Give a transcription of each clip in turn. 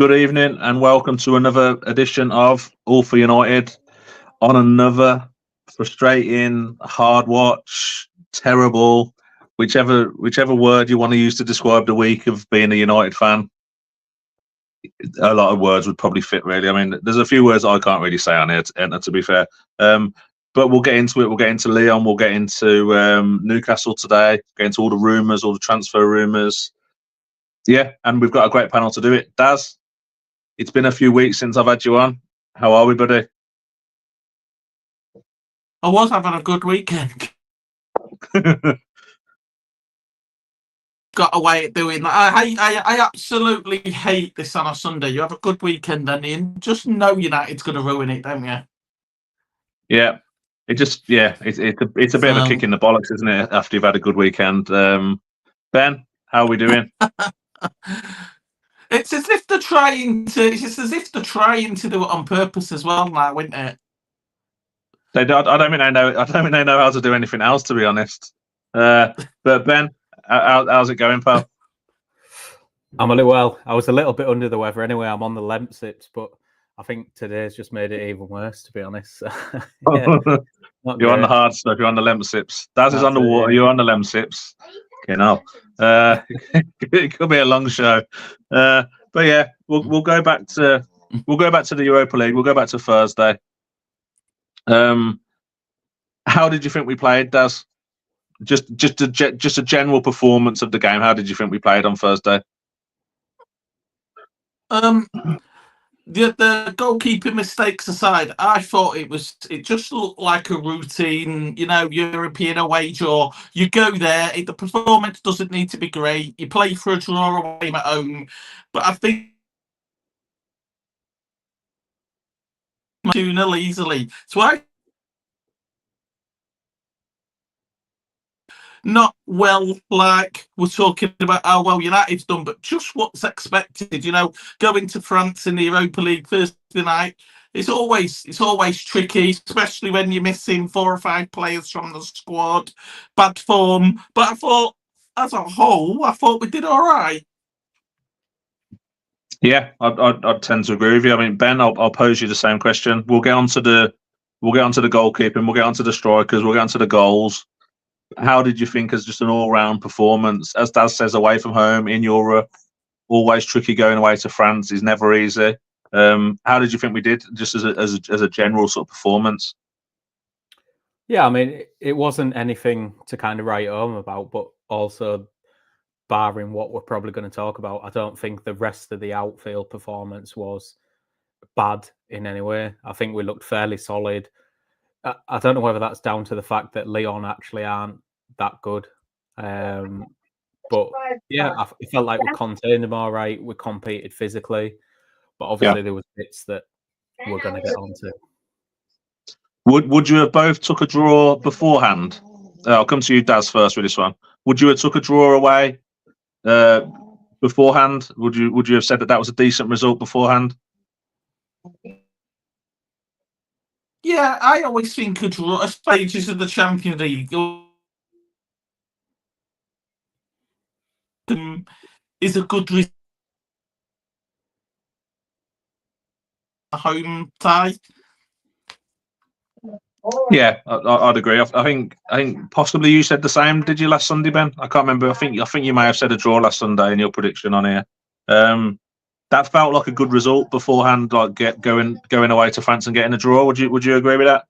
Good evening and welcome to another edition of All for United on another frustrating, hard watch, terrible, whichever word you want to use to describe the week of being a United fan. A lot of words would probably fit, really. I mean, there's a few words I can't really say on here, to be fair. But we'll get into it. We'll get into Lyon. We'll get into Newcastle today. Get into all the rumours, all the transfer rumours. Yeah, and we've got a great panel to do it. Daz, it's been a few weeks since I've had you on. How are we, buddy? I was having a good weekend. Got away at doing that. I absolutely hate this on a Sunday. You have a good weekend and you just know United's going to ruin it, don't you? Yeah, it's a bit of a kick in the bollocks, isn't it? After you've had a good weekend. Ben, how are we doing? It's as if they're trying to. It's just as if they're trying to do it on purpose as well now, isn't it? I don't think they know. I don't think they know how to do anything else, to be honest. But Ben, how's it going, pal? I'm really well. I was a little bit under the weather anyway. I'm on the Lemsips, but I think today's just made it even worse, to be honest. You're on the hard stuff. You're on the Lemsips. Daz is on the water. Yeah. You're on the Lemsips. You know, it could be a long show. But yeah, we'll go back to the Europa League. We'll go back to Thursday. How did you think we played, Daz? Just a general performance of the game. How did you think we played on Thursday? The goalkeeping mistakes aside, I thought it just looked like a routine, European away draw. You go there, the performance doesn't need to be great. You play for a draw away at home, but I think 2-0 easily. So I not well, like we're talking about how well United's done, but just what's expected. Going to France in the Europa League Thursday night, it's always tricky, especially when you're missing 4 or 5 players from the squad, bad form. But I thought, as a whole, we did all right. Yeah, I'd tend to agree with you. I mean, Ben, I'll pose you the same question. We'll get onto the goalkeeping. We'll get onto the strikers. We'll get onto the goals. How did you think as just an all-round performance? As Daz says, away from home in Europe, always tricky. Going away to France is never easy. How did you think we did, just as a general sort of performance? Yeah, I mean, it wasn't anything to kind of write home about, but also, barring what we're probably going to talk about, I don't think the rest of the outfield performance was bad in any way. I think we looked fairly solid. I don't know whether that's down to the fact that Lyon actually aren't that good. But yeah, I felt like we contained them all right. We competed physically. But obviously there was bits that we're going to get onto. Would you have both took a draw beforehand? I'll come to you, Daz, first with this one. Would you have took a draw away beforehand? Would you have said that was a decent result beforehand? Yeah, I always think a draw, stages of the Champions League, is a good home tie. Yeah, I'd agree. I think possibly you said the same. Did you last Sunday, Ben? I can't remember. I think you may have said a draw last Sunday in your prediction on here. That felt like a good result beforehand, like going away to France and getting a draw. Would you agree with that?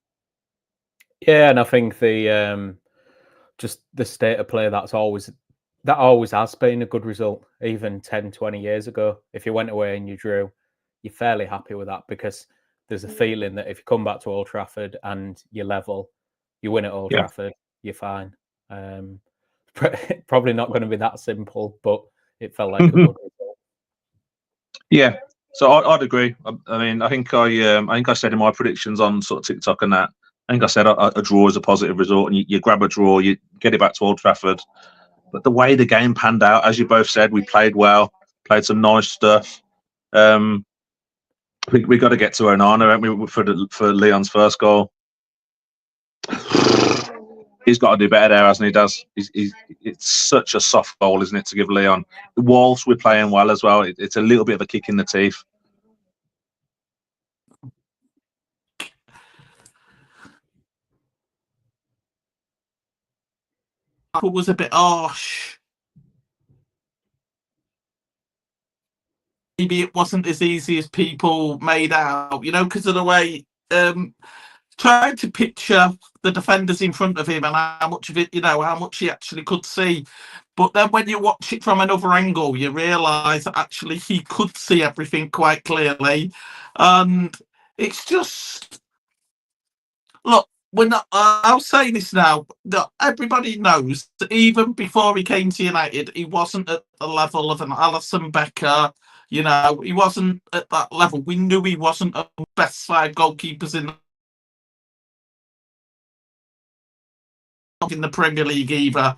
Yeah, and I think the just the state of play that always has been a good result. Even 10, 20 years ago, if you went away and you drew, you're fairly happy with that because there's a feeling that if you come back to Old Trafford and you level, you win at Old Trafford, you're fine. Probably not going to be that simple, but it felt like a good result. Yeah, so I'd agree. I mean, I think I said in my predictions on sort of TikTok and that, I think I said a draw is a positive result, and you grab a draw, you get it back to Old Trafford. But the way the game panned out, as you both said, we played well, played some nice stuff. We got to get to Onana, haven't we, for Lyon's first goal. He's got to do better there, hasn't he? It's such a soft goal, isn't it, to give Lyon? Whilst we're playing well as well, it's a little bit of a kick in the teeth. It was a bit harsh. Maybe it wasn't as easy as people made out, because of the way trying to picture the defenders in front of him and how much of it, how much he actually could see. But then when you watch it from another angle, you realise that actually he could see everything quite clearly. And it's just, look, I'll say this now, that everybody knows that even before he came to United, he wasn't at the level of an Alisson Becker. He wasn't at that level. We knew he wasn't the best 5 goalkeepers in the Premier League either.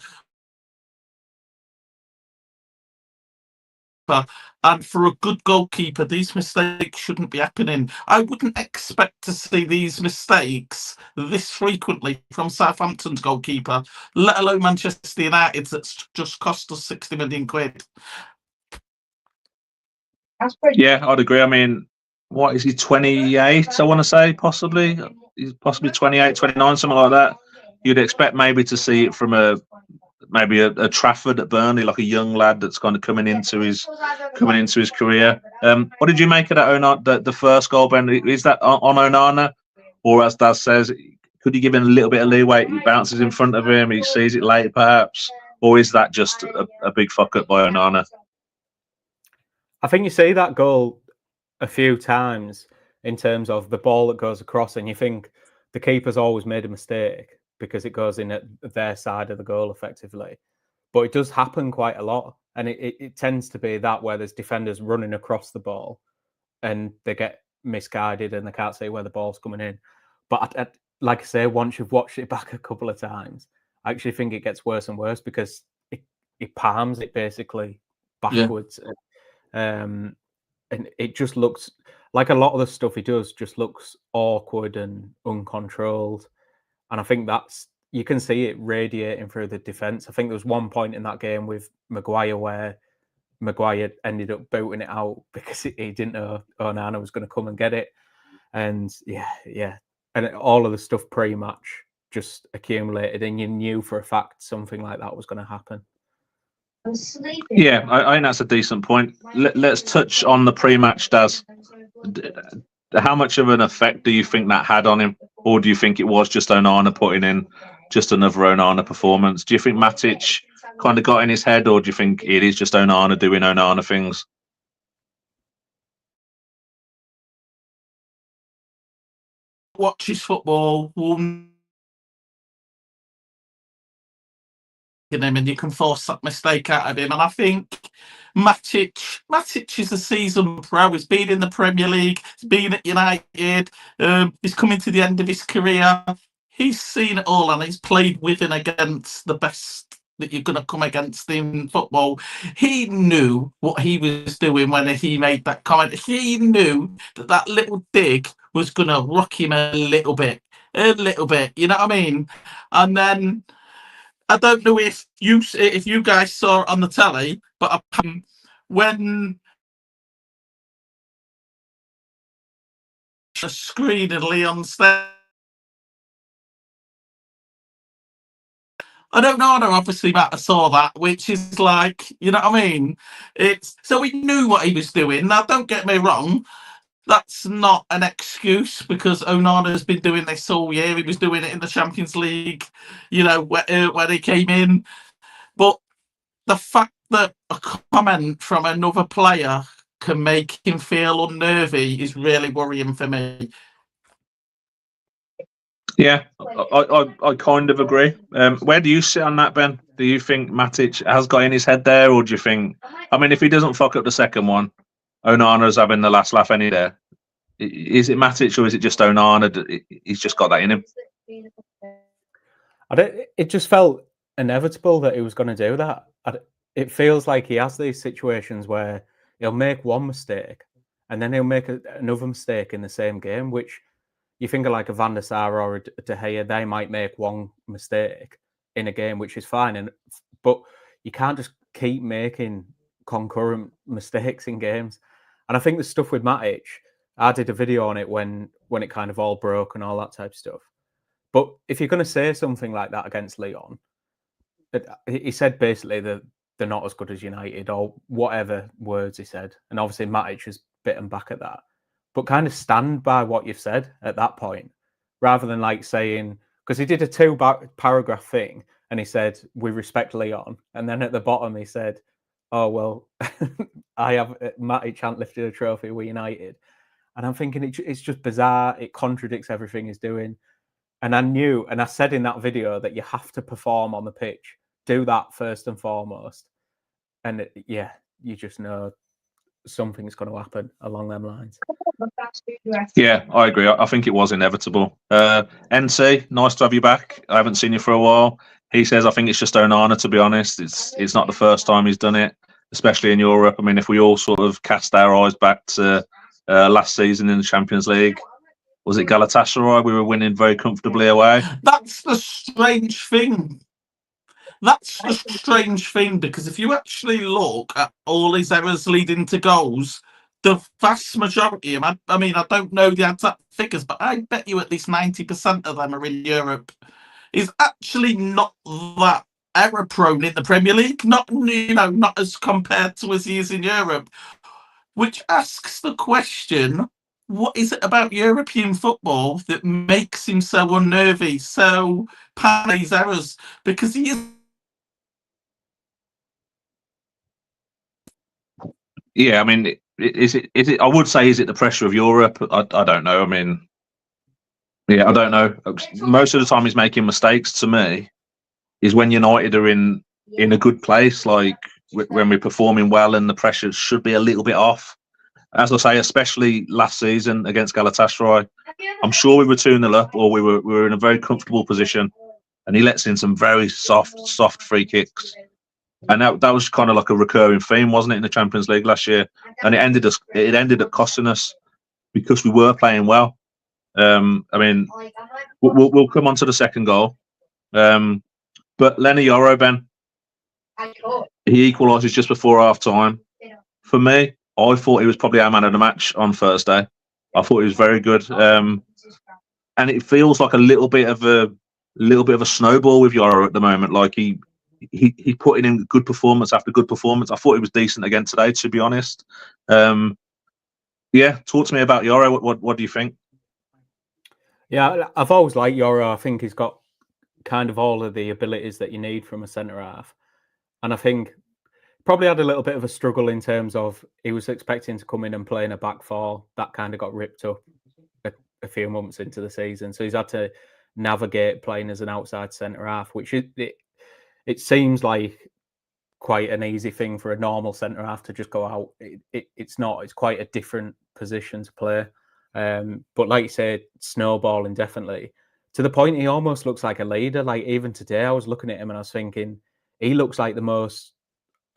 And for a good goalkeeper, these mistakes shouldn't be happening. I wouldn't expect to see these mistakes this frequently from Southampton's goalkeeper, let alone Manchester United's that's just cost us 60 million quid. Yeah, I'd agree. I mean, what is he, 28, I want to say, possibly? He's possibly 28, 29, something like that. You'd expect maybe to see it from a Trafford at Burnley, like a young lad that's kind of coming into his career. What did you make of that? The first goal, Ben, is that on Onana, or as Daz says, could you give him a little bit of leeway? He bounces in front of him, he sees it late, perhaps, or is that just a big fuck up by Onana? I think you see that goal a few times in terms of the ball that goes across, and you think the keeper's always made a mistake because it goes in at their side of the goal effectively. But it does happen quite a lot. And it tends to be that where there's defenders running across the ball and they get misguided and they can't see where the ball's coming in. But like I say, once you've watched it back a couple of times, I actually think it gets worse and worse because it palms it basically backwards. Yeah. And it just looks like a lot of the stuff he does just looks awkward and uncontrolled. And I think you can see it radiating through the defence. I think there was one point in that game with Maguire where Maguire ended up booting it out because he didn't know Onana was going to come and get it. And yeah. And all of the stuff pre-match just accumulated, and you knew for a fact something like that was going to happen. Yeah, I think that's a decent point. Let's touch on the pre-match, Daz. How much of an effect do you think that had on him? Or do you think it was just Onana putting in just another Onana performance? Do you think Matic kind of got in his head, or do you think it is just Onana doing Onana things? Watches football, him, and you can force that mistake out of him. And I think Matic is a seasoned pro. He's been in the Premier League. He's been at United. He's coming to the end of his career. He's seen it all, and he's played with and against the best that you're going to come against in football. He knew what he was doing when he made that comment. He knew that little dig was going to rock him a little bit. You know what I mean? And then I don't know if you guys saw it on the telly, but when the screen in Lyon's there, I don't know. Obviously, Matt saw that, which is like, you know what I mean? So he knew what he was doing. Now, don't get me wrong. That's not an excuse because Onana's been doing this all year. He was doing it in the Champions League, when he came in. But the fact that a comment from another player can make him feel unnervy is really worrying for me. Yeah, I kind of agree. Where do you sit on that, Ben? Do you think Matic has got in his head there, or do you think, I mean, if he doesn't fuck up the second one, Onana's having the last laugh any day? Is it Matic or is it just Onana? He's just got that in him. It just felt inevitable that he was going to do that. It feels like he has these situations where he'll make one mistake and then he'll make another mistake in the same game, which you think of like a Van der Sar or a De Gea, they might make one mistake in a game, which is fine, but you can't just keep making concurrent mistakes in games. And I think the stuff with Matic, I did a video on it when it kind of all broke and all that type of stuff. But if you're going to say something like that against Lyon, he said basically that they're not as good as United or whatever words he said. And obviously Matic has bitten back at that. But kind of stand by what you've said at that point, rather than like saying, because he did a 2-paragraph thing and he said, we respect Lyon. And then at the bottom he said, oh, well, Matic hasn't lifted a trophy with United. And I'm thinking it's just bizarre. It contradicts everything he's doing. And I knew, and I said in that video that you have to perform on the pitch. Do that first and foremost. And you just know something's going to happen along them lines. Yeah, I agree. I think it was inevitable. NC, nice to have you back. I haven't seen you for a while. He says, I think it's just Onana, to be honest. It's not the first time he's done it, especially in Europe. I mean, if we all sort of cast our eyes back to last season in the Champions League, was it Galatasaray? We were winning very comfortably away. That's the strange thing. That's the strange thing, because if you actually look at all his errors leading to goals, the vast majority of them, I mean, I don't know the exact figures, but I bet you at least 90% of them are in Europe. He's actually not that error prone in the Premier League, not as compared to as he is in Europe, which asks the question, what is it about European football that makes him so unnervy, so these errors? Because he is. Yeah, I mean, is it? I would say, is it the pressure of Europe? I don't know. I mean, yeah, I don't know. Most of the time, he's making mistakes. To me, is when United are in a good place, like when we're performing well, and the pressure should be a little bit off. As I say, especially last season against Galatasaray, I'm sure we were 2-0 up, or we were in a very comfortable position, and he lets in some very soft free kicks. And that was kind of like a recurring theme, wasn't it, in the Champions League last year? And it ended up costing us because we were playing well. I mean, we'll come on to the second goal. But Lenny Yoro, Ben, he equalises just before half time. For me, I thought he was probably our man of the match on Thursday. I thought he was very good. And it feels like a little bit of a snowball with Yoro at the moment. Like he putting in good performance after good performance. I thought he was decent again today, to be honest. Yeah, talk to me about Yoro. What do you think? Yeah, I've always liked Yoro. I think he's got kind of all of the abilities that you need from a centre half. And I think probably had a little bit of a struggle in terms of he was expecting to come in and play in a back four. That kind of got ripped up a few months into the season. So he's had to navigate playing as an outside centre half, which it seems like quite an easy thing for a normal centre half to just go out. It's not. It's quite a different position to play. But like you said, snowballing definitely to the point he almost looks like a leader. Like even today, I was looking at him and I was thinking he looks like the most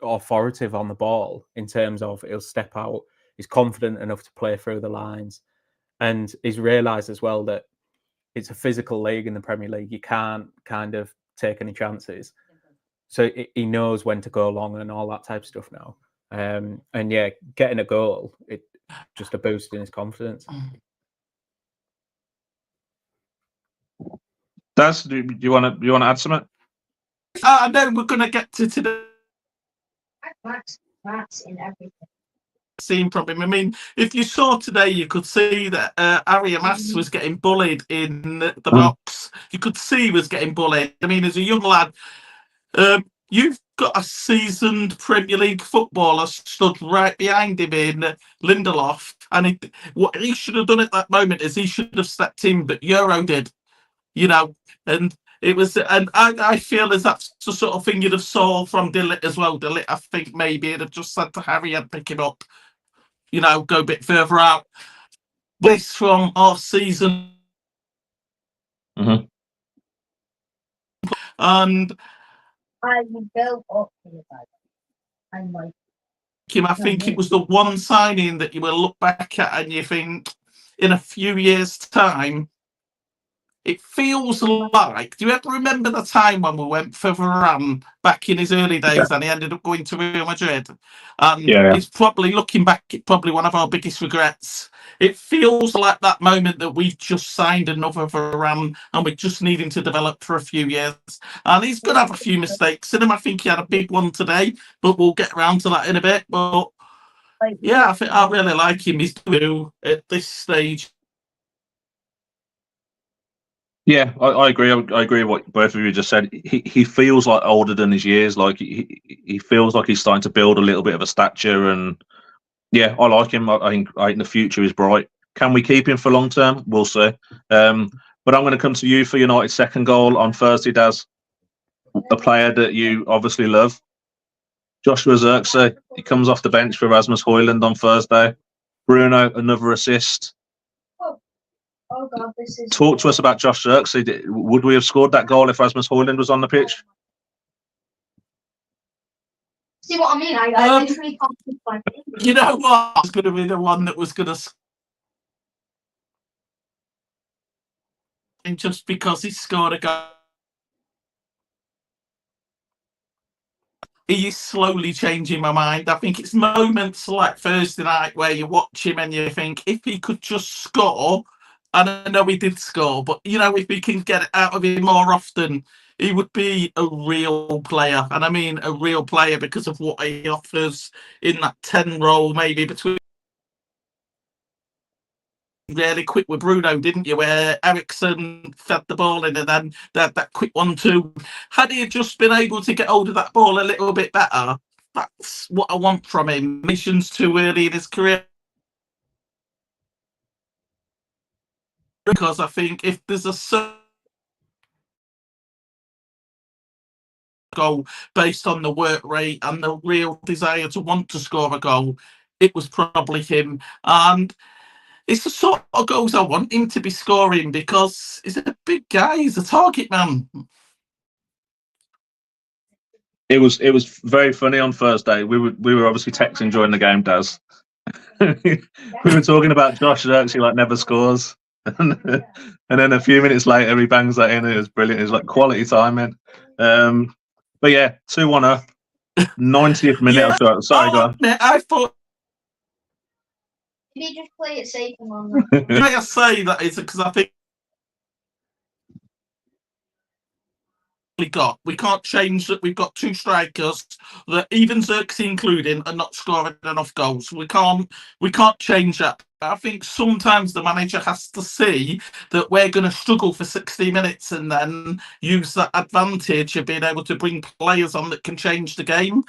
authoritative on the ball in terms of he'll step out. He's confident enough to play through the lines, and he's realised as well that it's a physical league in the Premier League. You can't kind of take any chances. So he knows when to go long and all that type of stuff now. And yeah, getting a goal, it just a boost in his confidence. Daz, do you want to add something? I know we're going to get to today. That's in everything. Seen from him. I mean, if you saw today, you could see that Ariamas was getting bullied in the box. You could see he was getting bullied. I mean, as a young lad, you've got a seasoned Premier League footballer stood right behind him in Lindelof, and what he should have done at that moment is he should have stepped in, but Euro did, and it was, and I feel as that's the sort of thing you'd have saw from De Ligt as well. De Ligt, I think maybe it'd have just said to Harry, I'd pick him up, go a bit further out. This from our season. Mm-hmm. And I would go up to the bed. I'm like, I think it was the one signing that you will look back at and you think in a few years' time, it feels like, do you ever remember the time when we went for Varane back in his early days and he ended up going to Real Madrid? And Yeah. it's probably, looking back, it's probably one of our biggest regrets. It feels like that moment that we've just signed another Varane and we're just needing to develop for a few years. And he's going to have a few mistakes in him. I think he had a big one today, but we'll get around to that in a bit. But yeah, I think I really like him. He's doing at this stage. Yeah, I agree. I agree with what both of you just said. He feels like older than his years. Like he feels like he's starting to build a little bit of a stature. And yeah, I like him. I think the future is bright. Can we keep him for long term? We'll see. But I'm going to come to you for United's second goal on Thursday, Daz. A player that you obviously love, Joshua Zirkzee. He comes off the bench for Rasmus Højlund on Thursday. Bruno, another assist. Oh God, this is. Talk to us about Josh Zirkzee. Would we have scored that goal if Rasmus Højlund was on the pitch? See what I mean? I literally can't keep my You know what? I was going to be the one that was going to. And just because he scored a goal. He is slowly changing my mind. I think it's moments like Thursday night where you watch him and you think, if he could just score, and I know he did score, but you know, if he can get it out of him more often, he would be a real player. And I mean a real player because of what he offers in that 10 role, maybe between. Really quick with Bruno, didn't you? Where Ericsson fed the ball in, and then that quick 1-2. Had he just been able to get hold of that ball a little bit better, that's what I want from him. Missions too early in his career, because I think if there's a certain goal based on the work rate and the real desire to want to score a goal, it was probably him. And it's the sort of goals I want him to be scoring because he's a big guy. He's a target man. It was very funny on Thursday. We were obviously texting during the game, Daz. We were talking about Josh Zirkzee like never scores, and then a few minutes later he bangs that in. And it was brilliant. It was like quality timing. But yeah, 2-1 up, 90th minute. Yeah. Sorry, go on. I thought. Can you just play it safe and long? Why I say that is because I think we can't change that. We've got two strikers that even Zirkzee including are not scoring enough goals. We can't change that. I think sometimes the manager has to see that we're going to struggle for 60 minutes and then use that advantage of being able to bring players on that can change the game.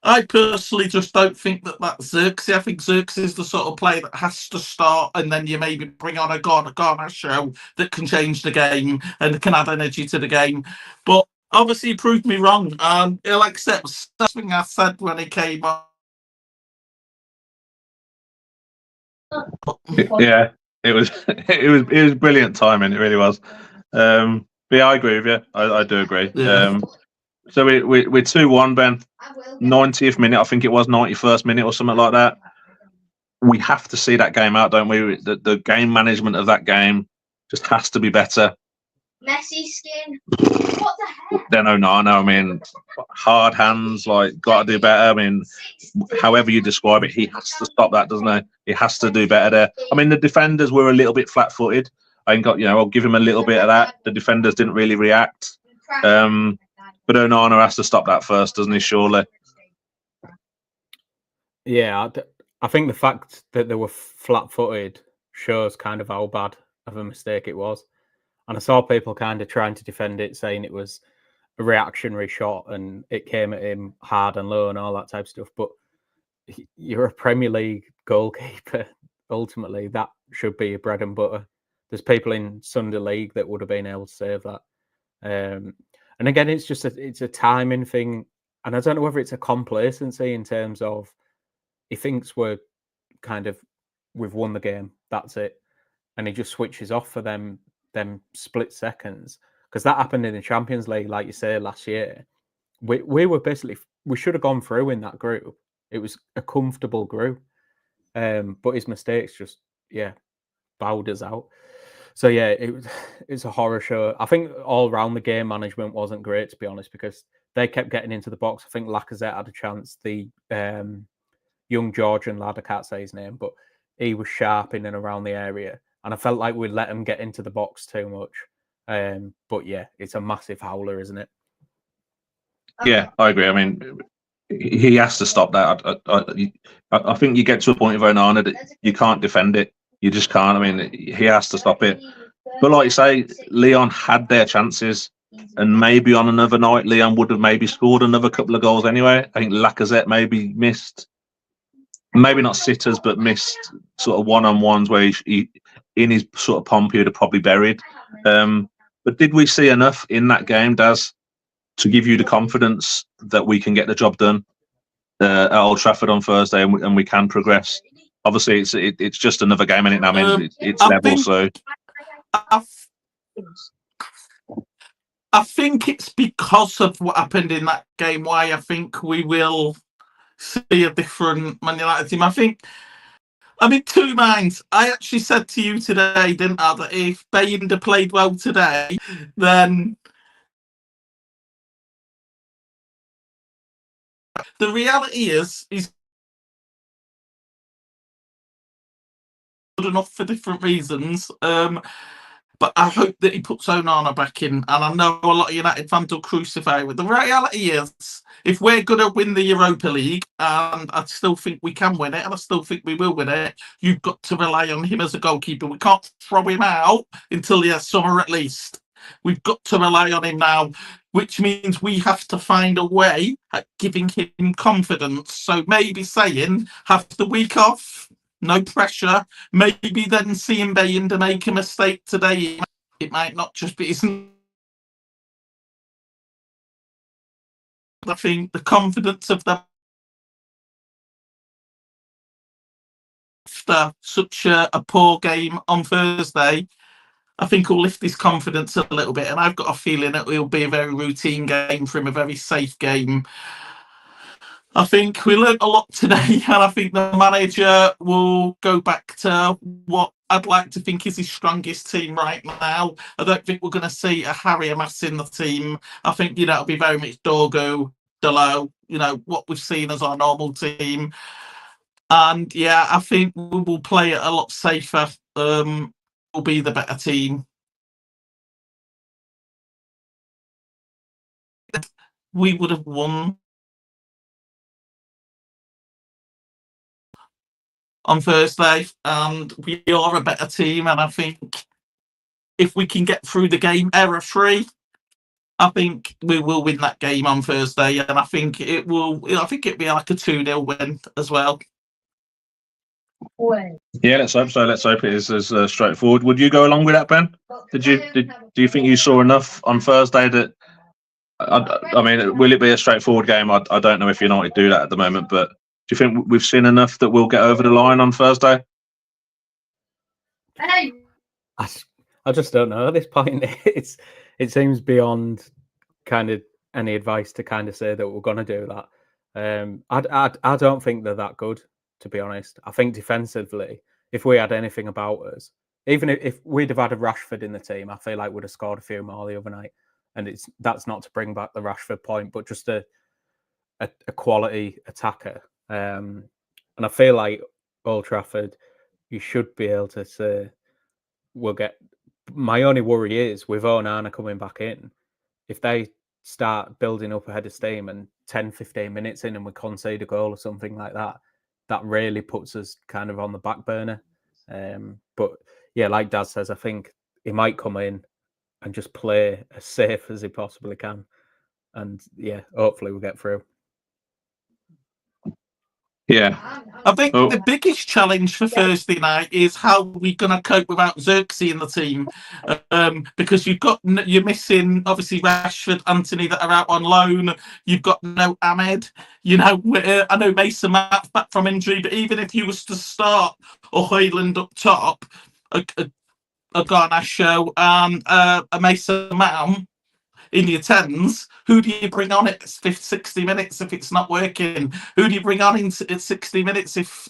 I personally just don't think that that's Zirkzee. I think Zirkzee is the sort of player that has to start, and then you maybe bring on a Garnacho that can change the game and can add energy to the game. But obviously, he proved me wrong, and he'll accept something I said when he came on. Yeah, it was it was brilliant timing. It really was. But yeah, I agree with you. I do agree. Yeah. So we're 2-1, Ben. I will. 90th minute, I think it was 91st minute or something like that. We have to see that game out, don't we? The game management of that game just has to be better. Messy skin. What the heck? Then Onana, I mean, hard hands, like got to do better. I mean, however you describe it, he has to stop that, doesn't he? He has to do better there. I mean, the defenders were a little bit flat-footed. I think, I'll give him a little bit of that. The defenders didn't really react. But Onana has to stop that first, doesn't he, surely? Yeah, I think the fact that they were flat-footed shows kind of how bad of a mistake it was. And I saw people kind of trying to defend it, saying it was a reactionary shot and it came at him hard and low and all that type of stuff. But you're a Premier League goalkeeper. Ultimately, that should be your bread and butter. There's people in Sunday League that would have been able to save that. And again, it's just it's a timing thing. And I don't know whether it's a complacency in terms of he thinks we've won the game. That's it. And he just switches off for them split seconds. Because that happened in the Champions League, like you say, last year. We were basically, we should have gone through in that group. It was a comfortable group. But his mistakes just, bowed us out. So yeah, it's a horror show. I think all round the game management wasn't great, to be honest, because they kept getting into the box. I think Lacazette had a chance. The young Georgian lad, I can't say his name, but he was sharp in and around the area, and I felt like we let him get into the box too much. But yeah, it's a massive howler, isn't it? Yeah, I agree. I mean, he has to stop that. I think you get to a point with Onana that you can't defend it. You just can't. I mean, he has to stop it. But like you say, Lyon had their chances, and maybe on another night, Lyon would have maybe scored another couple of goals anyway. I think Lacazette maybe missed, maybe not sitters, but missed sort of one-on-ones where he in his sort of pomp, he'd have probably buried. But did we see enough in that game, Daz, to give you the confidence that we can get the job done at Old Trafford on Thursday, and we can progress? Obviously, it's just another game, and I mean, it's level. So I think it's because of what happened in that game why I think we will see a different Man United team. I think I'm in two minds. I actually said to you today, didn't I, that if Bayinda played well today, then the reality is he's good enough for different reasons. But I hope that he puts Onana back in. And I know a lot of United fans will crucify with. The reality is, if we're going to win the Europa League, and I still think we can win it, and I still think we will win it, you've got to rely on him as a goalkeeper. We can't throw him out until the summer at least. We've got to rely on him now, which means we have to find a way at giving him confidence. So maybe saying, have the week off, no pressure. Maybe then seeing Bayinda make a mistake today, it might not just be. I think the confidence of them after such a poor game on Thursday, I think will lift his confidence a little bit. And I've got a feeling it will be a very routine game for him, a very safe game. I think we learned a lot today, and I think the manager will go back to what I'd like to think is his strongest team right now. I don't think we're going to see a Harry Amass in the team. I think, it'll be very much Dorgo, Delo, what we've seen as our normal team. And yeah, I think we will play it a lot safer. We'll be the better team. We would have won on Thursday, and we are a better team. And I think if we can get through the game error-free, I think we will win that game on Thursday. And I think it will. I think it'll be like a 2-0 win as well. Yeah, let's hope so. Let's hope it is as straightforward. Would you go along with that, Ben? Do you think you saw enough on Thursday that? I mean, will it be a straightforward game? I don't know if United do that at the moment, but do you think we've seen enough that we'll get over the line on Thursday? I just don't know at this point. It seems beyond kind of any advice to kind of say that we're going to do that. I don't think they're that good, to be honest. I think defensively, if we had anything about us, even if we'd have had a Rashford in the team, I feel like we'd have scored a few more the other night. And that's not to bring back the Rashford point, but just a quality attacker. And I feel like Old Trafford, you should be able to say we'll get. My only worry is with Onana coming back in, if they start building up a head of steam and 10, 15 minutes in and we concede a goal or something like that, that really puts us kind of on the back burner. But yeah, like Dad says, I think he might come in and just play as safe as he possibly can. And yeah, hopefully we'll get through. Yeah. I think the biggest challenge for Thursday night is how we're going to cope without Xerxes in the team. Because you're missing, obviously, Rashford, Anthony that are out on loan. You've got no Ahmed. I know Mason Mount's back from injury, but even if you was to start a Hoyland up top, a Garnacho and a Mason Mount in your 10s, who do you bring on at 60 minutes if it's not working? Who do you bring on at 60 minutes if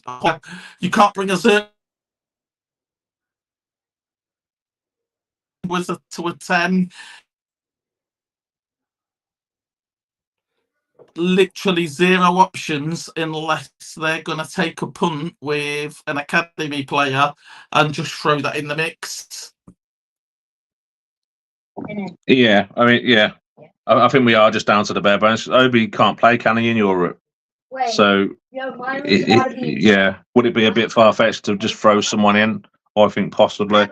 you can't bring a Xerxes was to a 10. Literally zero options unless they're going to take a punt with an academy player and just throw that in the mix. Yeah, I mean, yeah. I think we are just down to the bare bones. Obi can't play, can he, in Europe? So, yeah, would it be a bit far-fetched to just throw someone in? I think possibly.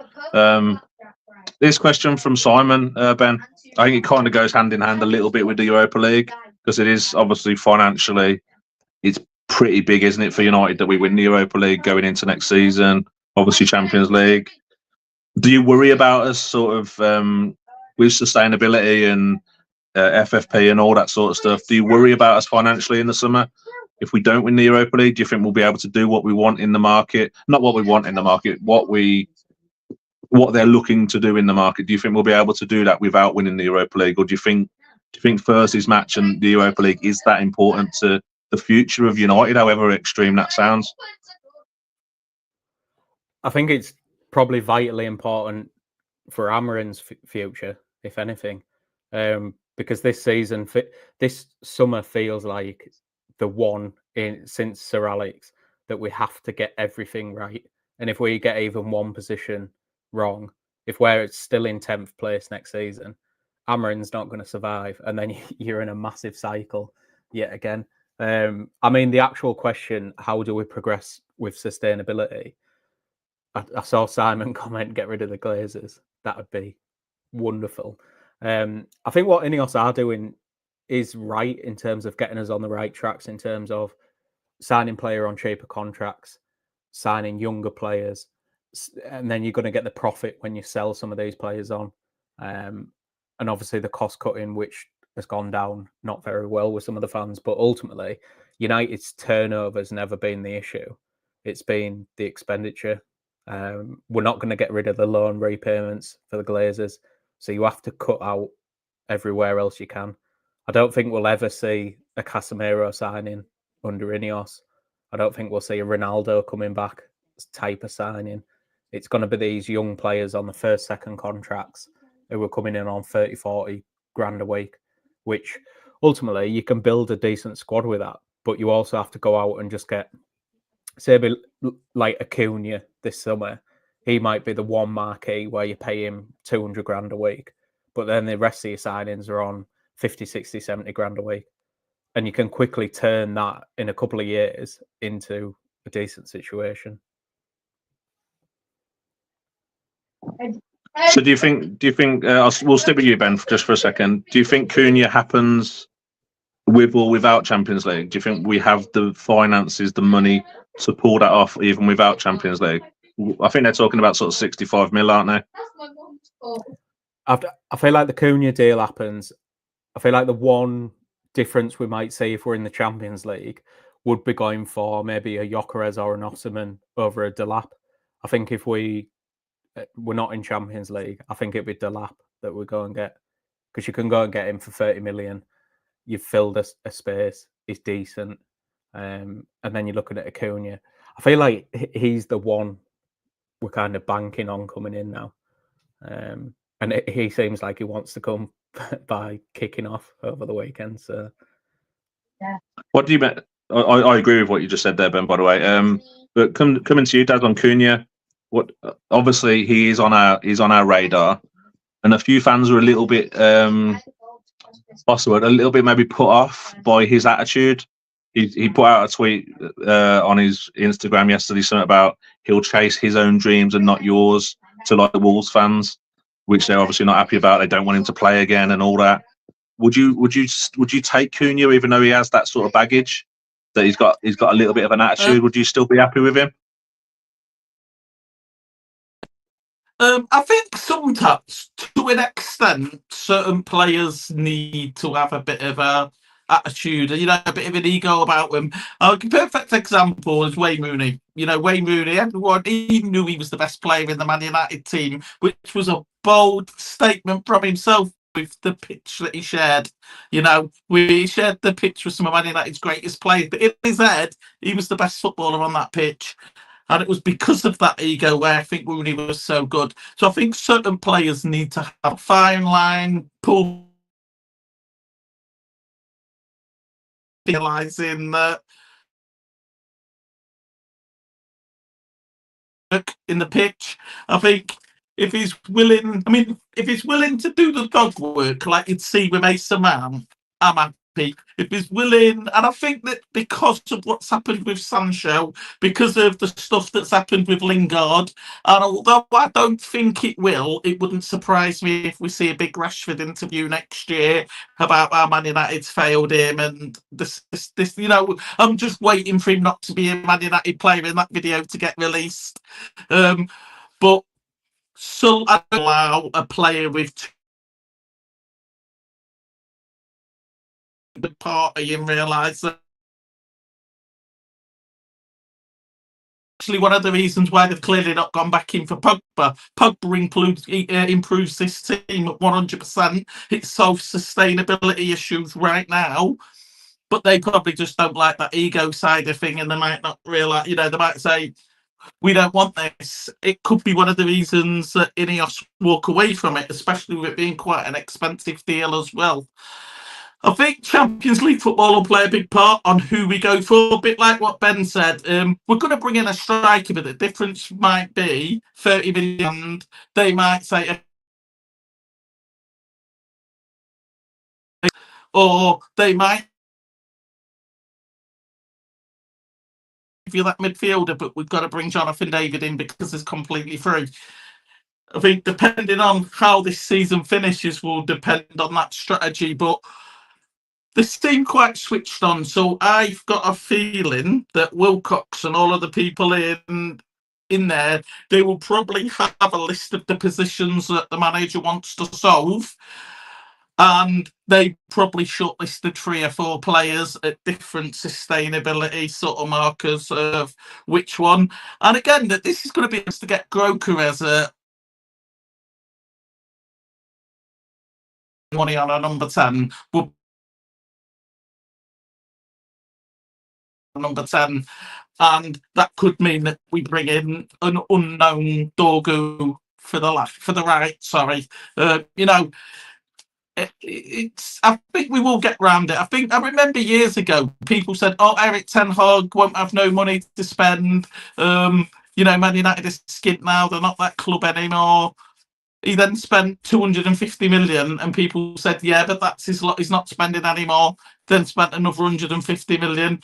This question from Simon, Ben, I think it kind of goes hand in hand a little bit with the Europa League, because it is obviously financially, it's pretty big, isn't it, for United that we win the Europa League going into next season, obviously Champions League. Do you worry about us sort of with sustainability and FFP and all that sort of stuff? Do you worry about us financially in the summer? If we don't win the Europa League, do you think we'll be able to do what we want in the market? Not what we want in the market, what they're looking to do in the market. Do you think we'll be able to do that without winning the Europa League, or do you think Thursday's match and the Europa League is that important to the future of United, however extreme that sounds? I think it's probably vitally important for Amarin's future, if anything, because this season, this summer feels like the one since Sir Alex that we have to get everything right. And if we get even one position wrong, if we're still in 10th place next season, Amarin's not going to survive. And then you're in a massive cycle yet again. I mean, the actual question, how do we progress with sustainability? I saw Simon comment, get rid of the Glazers. That would be wonderful. I think what Ineos are doing is right in terms of getting us on the right tracks, in terms of signing player on cheaper contracts, signing younger players, and then you're going to get the profit when you sell some of these players on. And obviously the cost cutting, which has gone down not very well with some of the fans, but ultimately United's turnover has never been the issue. It's been the expenditure. We're not going to get rid of the loan repayments for the Glazers, so you have to cut out everywhere else you can. I don't think we'll ever see a Casemiro signing under Ineos. I don't think we'll see a Ronaldo coming back type of signing. It's going to be these young players on the first, second contracts who are coming in on 30, 40 grand a week, which ultimately you can build a decent squad with that, but you also have to go out and just get, say, like Acuna this summer. He might be the one marquee where you pay him 200 grand a week, but then the rest of your signings are on 50, 60, 70 grand a week. And you can quickly turn that in a couple of years into a decent situation. So do you think we'll stick with you, Ben, just for a second. Do you think Cunha happens with or without Champions League? Do you think we have the finances, the money to pull that off even without Champions League? I think they're talking about sort of 65 mil, aren't they? I feel like the Cunha deal happens. I feel like the one difference we might see if we're in the Champions League would be going for maybe a Gyökeres or an Osimhen over a Delap. I think if we're not in Champions League, I think it'd be Delap that we go and get, because you can go and get him for 30 million. You've filled a space. He's decent, and then you're looking at Acuna. I feel like he's the one we're kind of banking on coming in now, and he seems like he wants to come by kicking off over the weekend. So, yeah. What do you mean? I agree with what you just said there, Ben. By the way, but coming to you, Dad, on Cunha. What? Obviously, he's on our radar, and a few fans are a little bit what's the word? A little bit maybe put off by his attitude. He put out a tweet on his Instagram yesterday, something about he'll chase his own dreams and not yours, to like the Wolves fans, which they're obviously not happy about. They don't want him to play again and all that. Would you take Cunha, even though he has that sort of baggage, that he's got a little bit of an attitude? Would you still be happy with him? I think sometimes, to an extent, certain players need to have a bit of a attitude, a bit of an ego about them. A perfect example is Wayne Rooney. Wayne Rooney, everyone even knew he was the best player in the Man United team, which was a bold statement from himself with the pitch that he shared. We shared the pitch with some of Man United's greatest players, but in his head, he was the best footballer on that pitch. And it was because of that ego where I think Rooney was so good. So I think certain players need to have a fine line, pull, realising that in the pitch. I think if he's willing, if he's willing to do the dog work like you'd see with Mason Mount, I'm happy. If he's willing, and I think that because of what's happened with Sancho, because of the stuff that's happened with Lingard, and although I don't think it will, it wouldn't surprise me if we see a big Rashford interview next year about how Man United's failed him and this. I'm just waiting for him not to be a Man United player in that video to get released. But so I allow a player with the party and realise that actually one of the reasons why they've clearly not gone back in for Pogba. Pogba improves this team at 100%. It solves sustainability issues right now. But they probably just don't like that ego side of thing, and they might not realise, they might say, we don't want this. It could be one of the reasons that Ineos walk away from it, especially with it being quite an expensive deal as well. I think Champions League football will play a big part on who we go for, a bit like what Ben said. We're going to bring in a striker, but the difference might be 30 million. They might say, or they might give you that midfielder, but we've got to bring Jonathan David in because it's completely free. I think depending on how this season finishes will depend on that strategy, but they seem quite switched on. So I've got a feeling that Wilcox and all of the people in there, they will probably have a list of the positions that the manager wants to solve. And they probably shortlisted 3 or 4 players at different sustainability sort of markers of which one. And again, that this is going to be to get Groker as a money on a number 10. But number 10, and that could mean that we bring in an unknown Dorgu for the right. Sorry, it's. I think we will get round it. I remember years ago people said, "Oh, Eric Ten Hag won't have no money to spend." Man United is skint now; they're not that club anymore. He then spent 250 million, and people said, "Yeah, but that's his lot. He's not spending anymore." Then spent another 150 million.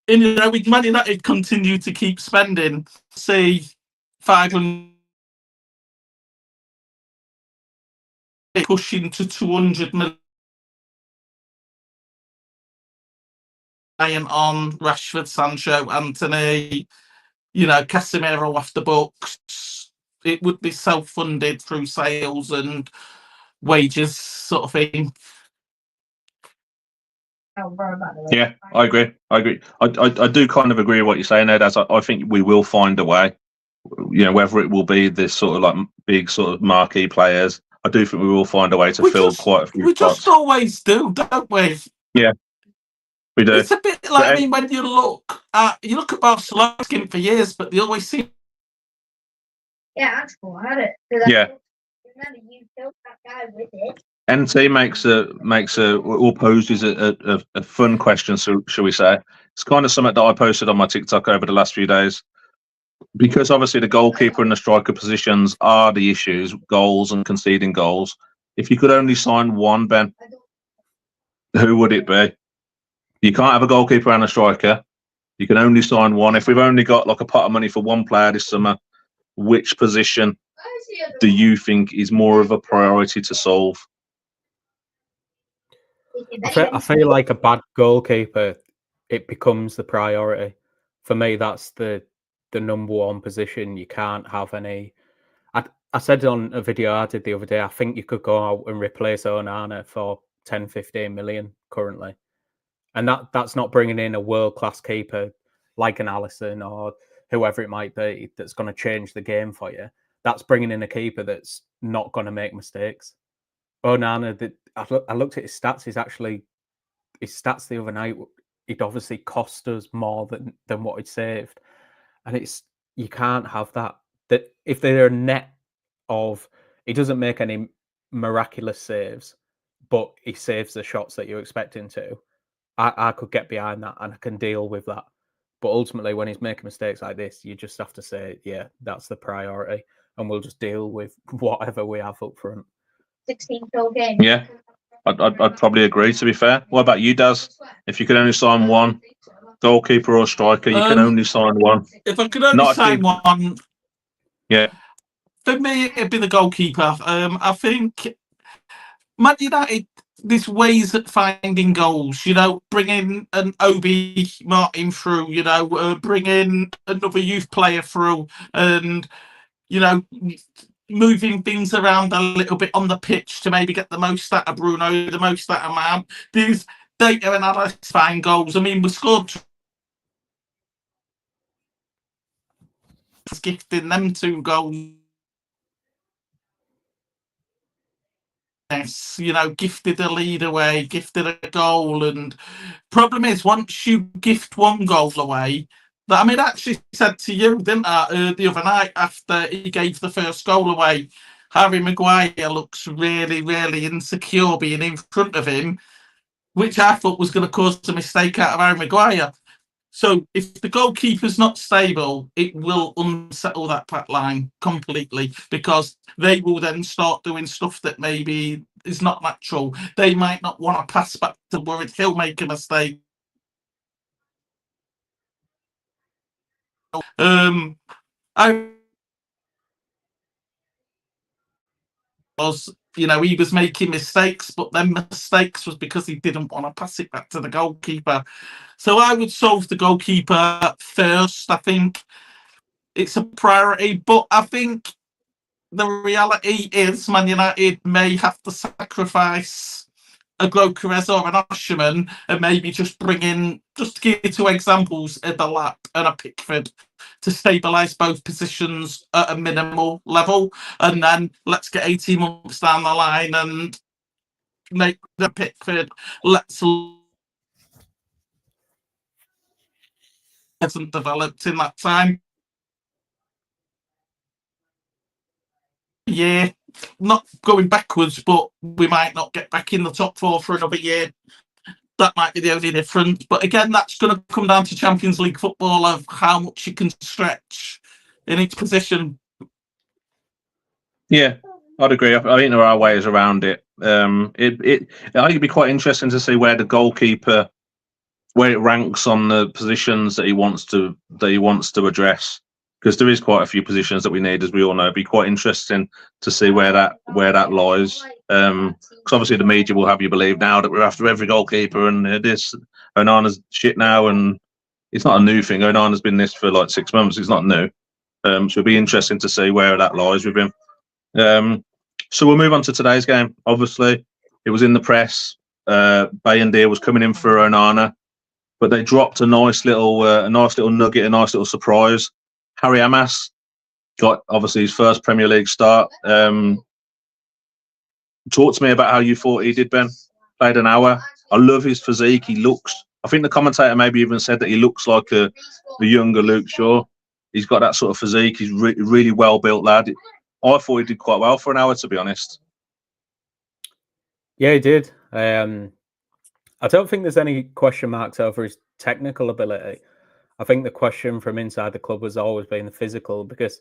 And with Man United continue to keep spending, say 500, pushing to 200 million on Rashford, Sancho, Anthony, Casemiro off the books. It would be self-funded through sales and wages sort of thing. Yeah, I agree. I do kind of agree with what you're saying, Ed, as I think we will find a way. Whether it will be this sort of like big sort of marquee players, I do think we will find a way to fill quite a few We spots. just always do, don't we? Yeah, we do. It's a bit like, when you look at Barcelona for years, but they always seem. Yeah, that's cool. I had it. Yeah. Remember, you killed that guy with it. NT makes or poses a fun question, so shall we say? It's kind of something that I posted on my TikTok over the last few days, because obviously the goalkeeper and the striker positions are the issues, goals and conceding goals. If you could only sign one, Ben, who would it be? You can't have a goalkeeper and a striker. You can only sign one. If we've only got like a pot of money for one player this summer, which position do you think is more of a priority to solve? I feel like a bad goalkeeper, it becomes the priority. For me, that's the number one position. You can't have any. I said on a video I did the other day, I think you could go out and replace Onana for 10, 15 million currently. And that's not bringing in a world-class keeper like an Alisson or whoever it might be that's going to change the game for you. That's bringing in a keeper that's not going to make mistakes. Onana, I looked at his stats. His stats the other night, it obviously cost us more than what he'd saved. And it's you can't have that. That if they're a net of, he doesn't make any miraculous saves, but he saves the shots that you expect him to. I could get behind that and I can deal with that. But ultimately, when he's making mistakes like this, you just have to say, yeah, that's the priority, and we'll just deal with whatever we have up front. 16-goal game. Yeah, I'd probably agree, to be fair. What about you, Daz? If you could only sign one, goalkeeper or striker, you can only sign one. If I could only Not a sign keeper. one, Yeah. for me, it'd be the goalkeeper. I think Man United, there's ways at finding goals. You know, bringing an Obi Martin through. You know, bringing another youth player through, and you know, moving things around a little bit on the pitch to maybe get the most out of Bruno, the most out of Man. There's data analysis find goals. I mean, we scored, gifting them 2 goals. You know, gifted a lead away, gifted a goal, and problem is once you gift 1 goal away, that I mean, I actually said to you, didn't I, the other night after he gave the first goal away, Harry Maguire looks really, really insecure being in front of him, which I thought was going to cause a mistake out of Harry Maguire. So if the goalkeeper's not stable, it will unsettle that back line completely, because they will then start doing stuff that maybe is not natural. They might not want to pass back to Wood. He'll make a mistake. I was, you know, he was making mistakes, but then mistakes was because he didn't want to pass it back to the goalkeeper. So I would solve the goalkeeper first. I think it's a priority, but I think the reality is Man United may have to sacrifice a Gyökeres or an Osimhen and maybe just bring in, just to give you 2 examples, a Delap and a Pickford to stabilise both positions at a minimal level, and then let's get 18 months down the line and make the Pickford, hasn't developed in that time. Yeah, not going backwards, but we might not get back in the top 4 for another year. That might be the only difference. But again, that's going to come down to Champions League football, of how much you can stretch in each position. Yeah, I'd agree. I think there are ways around it. I think it'd be quite interesting to see where the goalkeeper, where it ranks on the positions that he wants to address, because there is quite a few positions that we need, as we all know. It'd be quite interesting to see where that lies. Because obviously the media will have you believe now that we're after every goalkeeper, and this Onana's shit now, and it's not a new thing. Onana's been this for like 6 months. It's not new. So it'll be interesting to see where that lies with him. So we'll move on to today's game. Obviously, it was in the press. Bayindir was coming in for Onana, but they dropped a nice little nugget, a nice little surprise. Harry Amas got obviously his first Premier League start. Talk to me about how you thought he did, Ben. Played an hour. I love his physique. He looks, I think the commentator maybe even said that he looks like a younger Luke Shaw. He's got that sort of physique. He's really well built lad. I thought he did quite well for an hour, to be honest. Yeah, he did. I don't think there's any question marks over his technical ability. I think the question from inside the club has always been the physical, because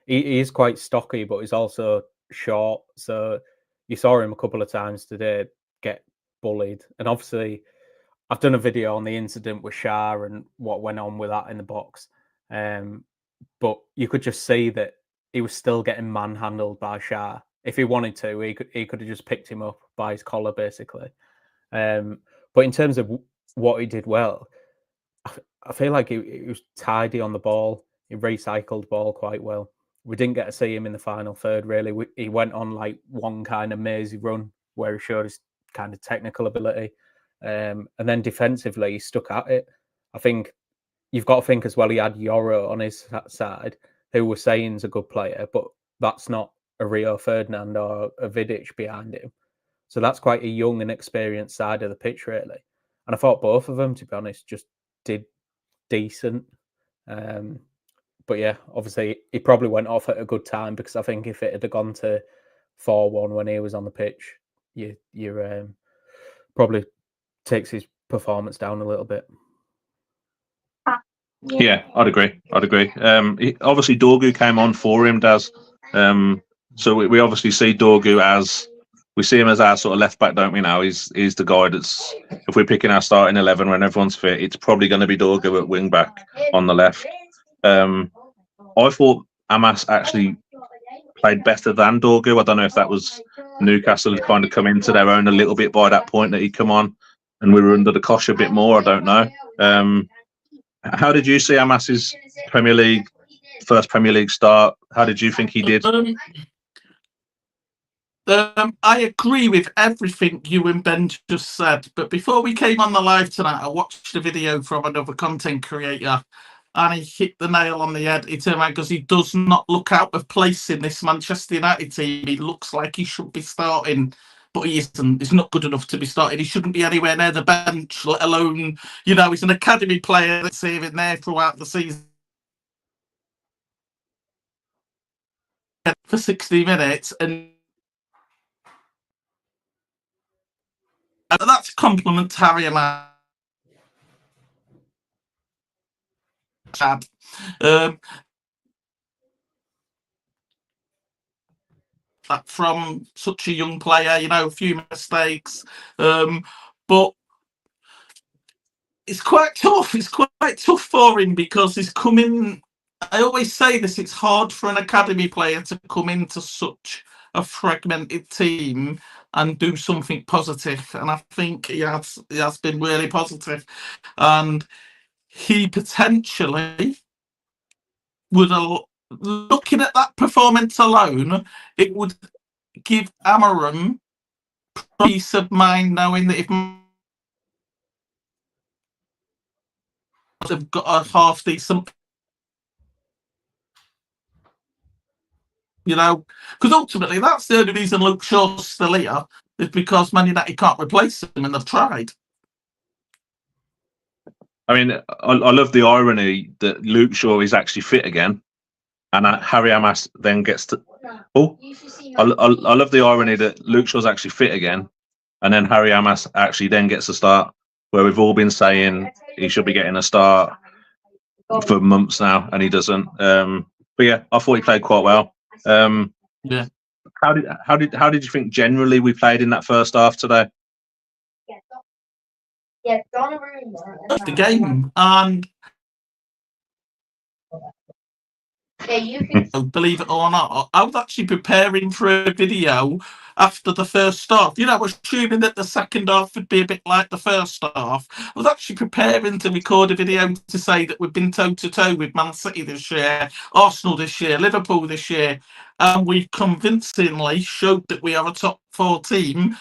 he is quite stocky, but he's also short. So you saw him a couple of times today get bullied. And obviously, I've done a video on the incident with Shah and what went on with that in the box. But you could just see that he was still getting manhandled by Shah. If he wanted to, he could have just picked him up by his collar, basically. But in terms of what he did well, I feel like he was tidy on the ball. He recycled the ball quite well. We didn't get to see him in the final third, really. He went on like one kind of mazy run where he showed his kind of technical ability. And then defensively, he stuck at it. I think you've got to think as well, he had Yoro on his side, who we're saying is a good player, but that's not a Rio Ferdinand or a Vidic behind him. So that's quite a young and experienced side of the pitch, really. And I thought both of them, to be honest, just did decent. But yeah, obviously he probably went off at a good time, because I think if it had gone to 4-1 when he was on the pitch, you probably takes his performance down a little bit. Yeah, I'd agree. Obviously, Dorgu came on for him, Daz. So we obviously see Dorgu as, we see him as our sort of left back, don't we? Now he's the guy that's, if we're picking our starting 11 when everyone's fit, it's probably going to be Dorgu at wing back on the left. I thought Amas actually played better than Dorgu. I don't know if that was Newcastle had kind of come into their own a little bit by that point that he'd come on, and we were under the cosh a bit more. I don't know. How did you see Amas's first Premier League start? How did you think he did? I agree with everything you and Ben just said, but before we came on the live tonight, I watched a video from another content creator, and he hit the nail on the head. He turned around because he does not look out of place in this Manchester United team. He looks like he should be starting, but he isn't. He's not good enough to be started. He shouldn't be anywhere near the bench, let alone, he's an academy player that's even there throughout the season for 60 minutes. And that's a compliment to Harry and Chad. From such a young player, a few mistakes, but it's quite tough. It's quite tough for him because he's coming. I always say this: it's hard for an academy player to come into such a fragmented team and do something positive. And I think he has been really positive, and he potentially would have. Looking at that performance alone, it would give Amarim peace of mind knowing that if they've got a half decent, because ultimately that's the only reason Luke Shaw's still here, is because Man United can't replace him, and they've tried. I mean, I love the irony that Luke Shaw is actually fit again, and Harry Amas then gets to. Oh, I love the irony that Luke Shaw's actually fit again, and then Harry Amas actually then gets a start, where we've all been saying he should be getting a start for months now, and he doesn't. But yeah, I thought he played quite well. Yeah. How did you think generally we played in that first half today? The game, and believe it or not, I was actually preparing for a video after the first half. Assuming that the second half would be a bit like the first half. I was actually preparing to record a video to say that we've been toe-to-toe with Man City this year, Arsenal this year, Liverpool this year, and we've convincingly showed that we are a top 4 team,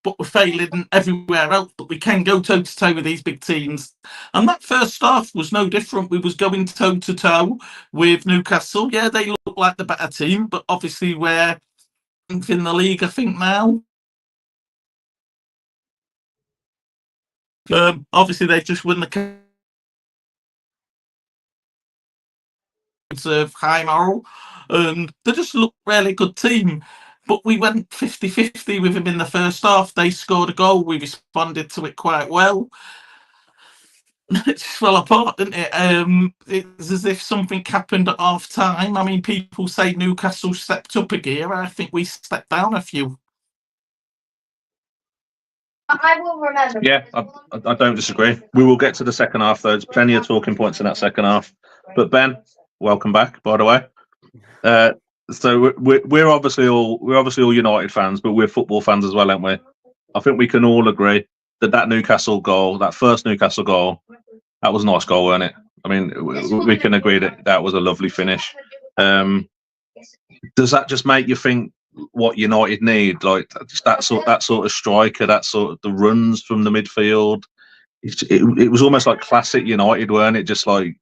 but we're failing everywhere else. But we can go toe-to-toe with these big teams. And that first half was no different. We was going toe-to-toe with Newcastle. Yeah, they look like the better team, but obviously we're in the league, I think, now. Obviously, they've just won the of high moral, and they just look really good team. But we went 50-50 with them in the first half. They scored a goal. We responded to it quite well. It just fell apart, didn't it? It's as if something happened at half time. I mean, people say Newcastle stepped up a gear. I think we stepped down a few. I will remember. Yeah, I don't disagree. We will get to the second half, though. There's plenty of talking points in that second half. But Ben, welcome back, by the way. So we're obviously all United fans, but we're football fans as well, aren't we? I think we can all agree that Newcastle goal, that first Newcastle goal, that was a nice goal, wasn't it? I mean, we can agree that was a lovely finish. Does that just make you think what United need, like that sort of striker, that sort of the runs from the midfield? It was almost like classic United, weren't it? Just like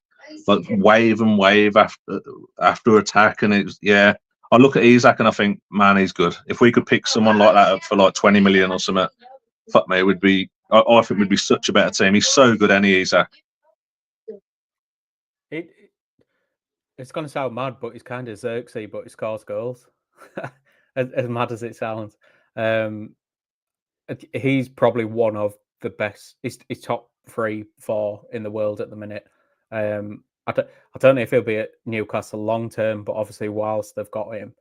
wave and wave after attack, and it's I look at Isak and I think, man, he's good. If we could pick someone like that up for like 20 million or something, fuck me, it would be. I think we'd be such a better team. He's so good, any Isak. It's going to sound mad, but he's kind of Xerxes, but he scores goals. as mad as it sounds. He's probably one of the best. He's top 3, 4 in the world at the minute. I don't know if he'll be at Newcastle long term, but obviously whilst they've got him,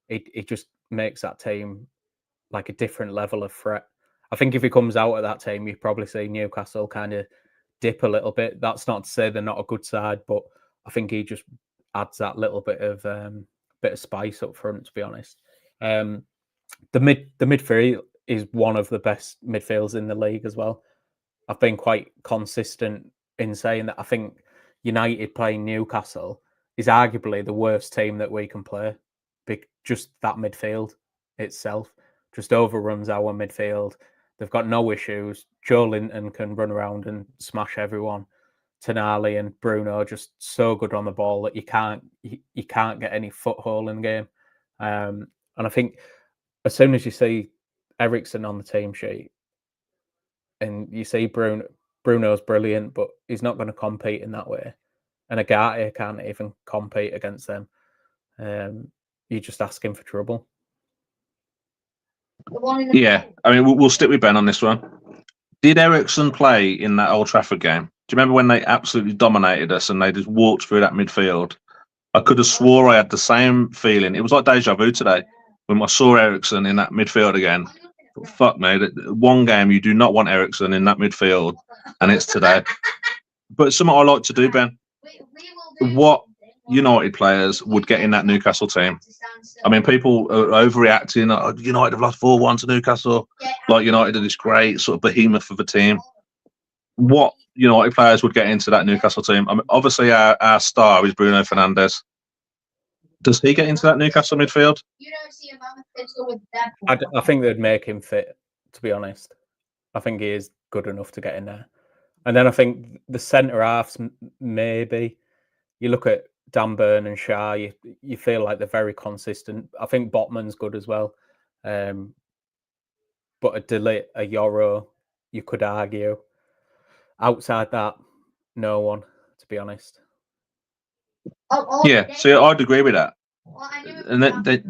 it just makes that team like a different level of threat. I think if he comes out of that team, you probably see Newcastle kind of dip a little bit. That's not to say they're not a good side, but I think he just adds that little bit of spice up front, to be honest. The midfield is one of the best midfields in the league as well. I've been quite consistent in saying that I think United playing Newcastle is arguably the worst team that we can play. Just that midfield itself just overruns our midfield. They've got no issues. Joe Linton can run around and smash everyone. Tonali and Bruno just so good on the ball that you can't get any foothold in the game. And I think as soon as you see Eriksen on the team sheet and you see Bruno's brilliant, but he's not going to compete in that way. And Agate can't even compete against them. You're just asking for trouble. Yeah, I mean, we'll stick with Ben on this one. Did Eriksen play in that Old Trafford game? Do you remember when they absolutely dominated us and they just walked through that midfield? I could have swore I had the same feeling. It was like deja vu today when I saw Eriksen in that midfield again. But fuck me, one game you do not want Eriksen in that midfield, and it's today. But something I like to do, Ben. What United players would get in that Newcastle team? I mean, people are overreacting. Oh, United have lost 4-1 to Newcastle. Like United are this great sort of behemoth of a team. What United players would get into that Newcastle team? I mean, obviously, our star is Bruno Fernandes. Does he get into that Newcastle midfield? I think they'd make him fit, to be honest. I think he is good enough to get in there. And then I think the centre halves, maybe. You look at Dan Burn and Shah, you feel like they're very consistent. I think Botman's good as well. But a Delit, a Yoro, you could argue. Outside that, no one, to be honest. Yeah, so I'd agree with that. And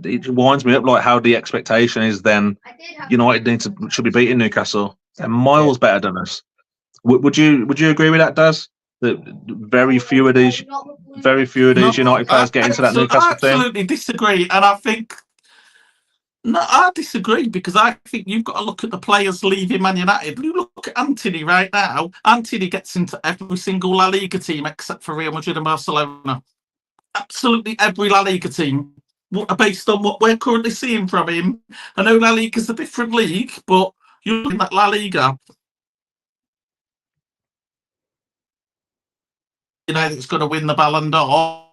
it winds me up like how the expectation is then United should be beating Newcastle. They're miles better than us. Would you agree with that, Daz? That very few of these United players get into that Newcastle team? I absolutely disagree, and I think I disagree because I think you've got to look at the players leaving Man United. You look at Antony right now. Antony gets into every single La Liga team except for Real Madrid and Barcelona. Absolutely every La Liga team, based on what we're currently seeing from him. I know La Liga is a different league, but you're in that La Liga. It's going to win the Ballon d'Or.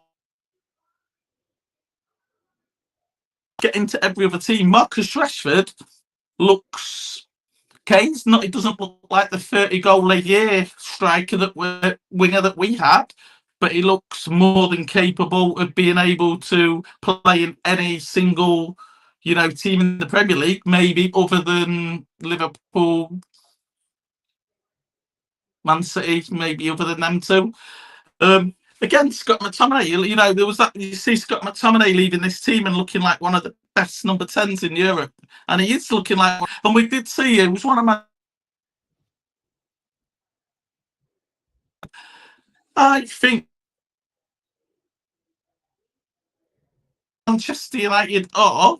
Get into every other team. Marcus Rashford looks okay. He doesn't look like the 30-goal-a-year striker winger that we had, but he looks more than capable of being able to play in any single, team in the Premier League, maybe other than Liverpool, Man City, maybe other than them two. Again, Scott McTominay, there was that, you see Scott McTominay leaving this team and looking like one of the best number 10s in Europe. And he is looking like, and we did see it was one of my, I think Manchester United are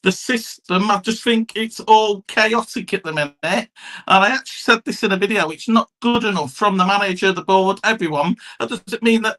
the system. I just think it's all chaotic at the minute. And I actually said this in a video, it's not good enough from the manager, the board, everyone. That doesn't mean that,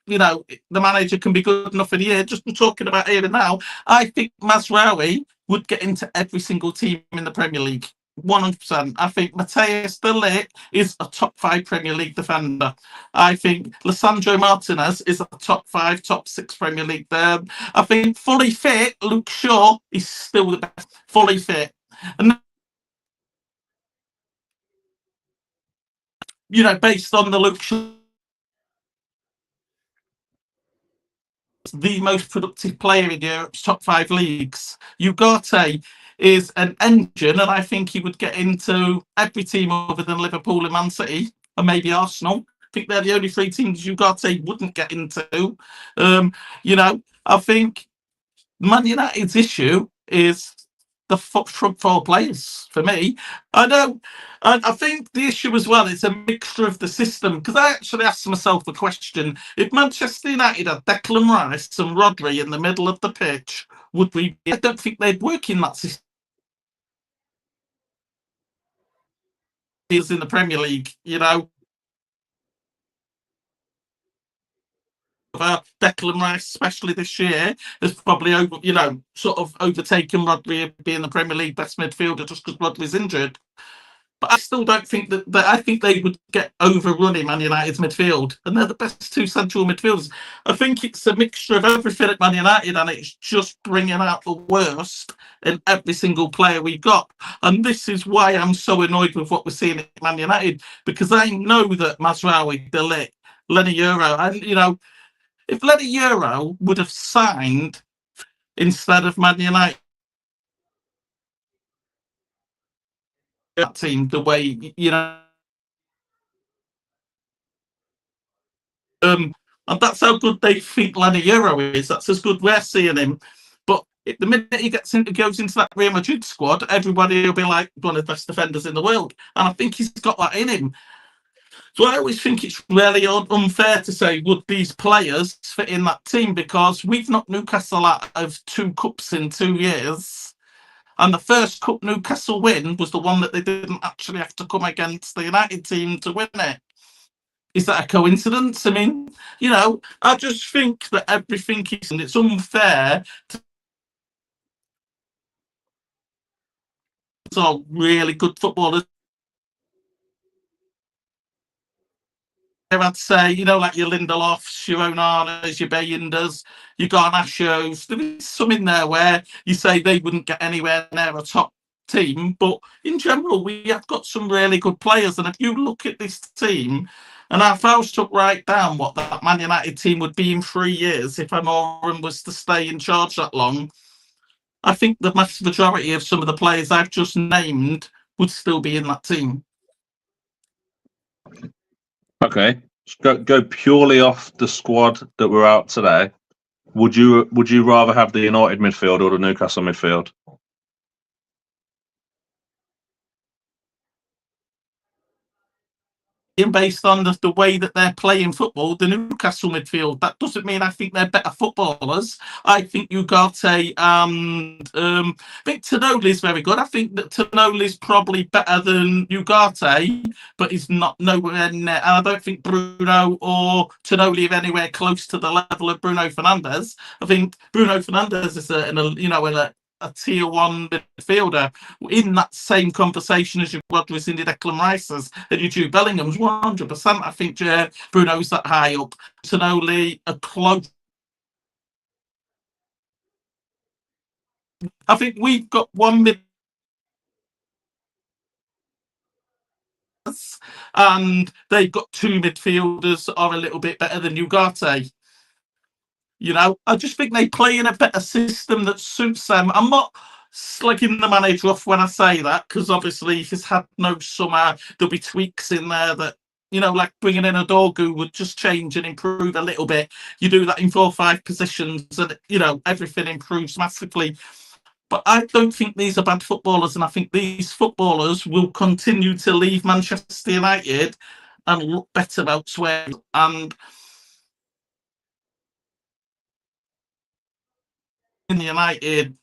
the manager can be good enough in a year. Just talking about here and now, I think Mazraoui would get into every single team in the Premier League. 100%. I think Matheus de Ligt is a top 5 Premier League defender. I think Lisandro Martinez is a top 5, top 6 Premier League there. I think fully fit, Luke Shaw is still the best. Fully fit. And based on the Luke Shaw, the most productive player in Europe's top 5 leagues. Ugarte is an engine, and I think he would get into every team other than Liverpool and Man City, and maybe Arsenal. think they're the only three teams Ugarte wouldn't get into. You know, I think Man United's issue is the front four players for me. I know, and I think the issue as well is a mixture of the system, because I actually asked myself the question: if Manchester United had Declan Rice and Rodri in the middle of the pitch, would we? I don't think they'd work in that system. Is in the Premier League, you know. Declan Rice, especially this year, has probably sort of overtaken Rodri being the Premier League best midfielder just because Rodri's injured. But I still don't think that I think they would get overrun in Man United's midfield, and they're the best two central midfielders. I think it's a mixture of everything at Man United, and it's just bringing out the worst in every single player we've got. And this is why I'm so annoyed with what we're seeing at Man United, because I know that Mazraoui, De Ligt, Lenny Euro, and if Lenny Euro would have signed instead of Man United, that team, the way, and that's how good they think Lenny Euro is. That's as good we're seeing him. But the minute he goes into that Real Madrid squad, everybody will be like one of the best defenders in the world. And I think he's got that in him. So I always think it's really unfair to say, would these players fit in that team? Because we've knocked Newcastle out of 2 cups in 2 years. And the first cup Newcastle win was the one that they didn't actually have to come against the United team to win it. Is that a coincidence? I mean, I just think that everything is, and it's unfair to all really good footballers. I'd say, like your Lindelofs, your Onanas, your Bayinders, your Garnachos. There is some in there where you say they wouldn't get anywhere near a top team, but in general, we have got some really good players. And if you look at this team, and if I was to write down what that Man United team would be in 3 years if Amorim was to stay in charge that long, I think the massive majority of some of the players I've just named would still be in that team. Okay, go purely off the squad that we're out today. Would you rather have the United midfield or the Newcastle midfield? Based on the way that they're playing football, the Newcastle midfield, that doesn't mean I think they're better footballers. I think Ugarte and I think Tonoli's very good. I think that Tonoli's probably better than Ugarte, but he's not nowhere near. And I don't think Bruno or Tonoli are anywhere close to the level of Bruno Fernandes. I think Bruno Fernandes is in a tier 1 midfielder in that same conversation as your Rodri's and your Declan Rice's and your Jude Bellingham's. 100%. I think Bruno's that high up. Tonoli are close. I think we've got one mid, and they've got 2 midfielders that are a little bit better than Ugarte. I just think they play in a better system that suits them. I'm not slagging the manager off when I say that, because obviously he's had no summer. There'll be tweaks in there that, like bringing in a Dorgu would just change and improve a little bit. You do that in 4 or 5 positions and, everything improves massively. But I don't think these are bad footballers, and I think these footballers will continue to leave Manchester United and look better elsewhere. And in United,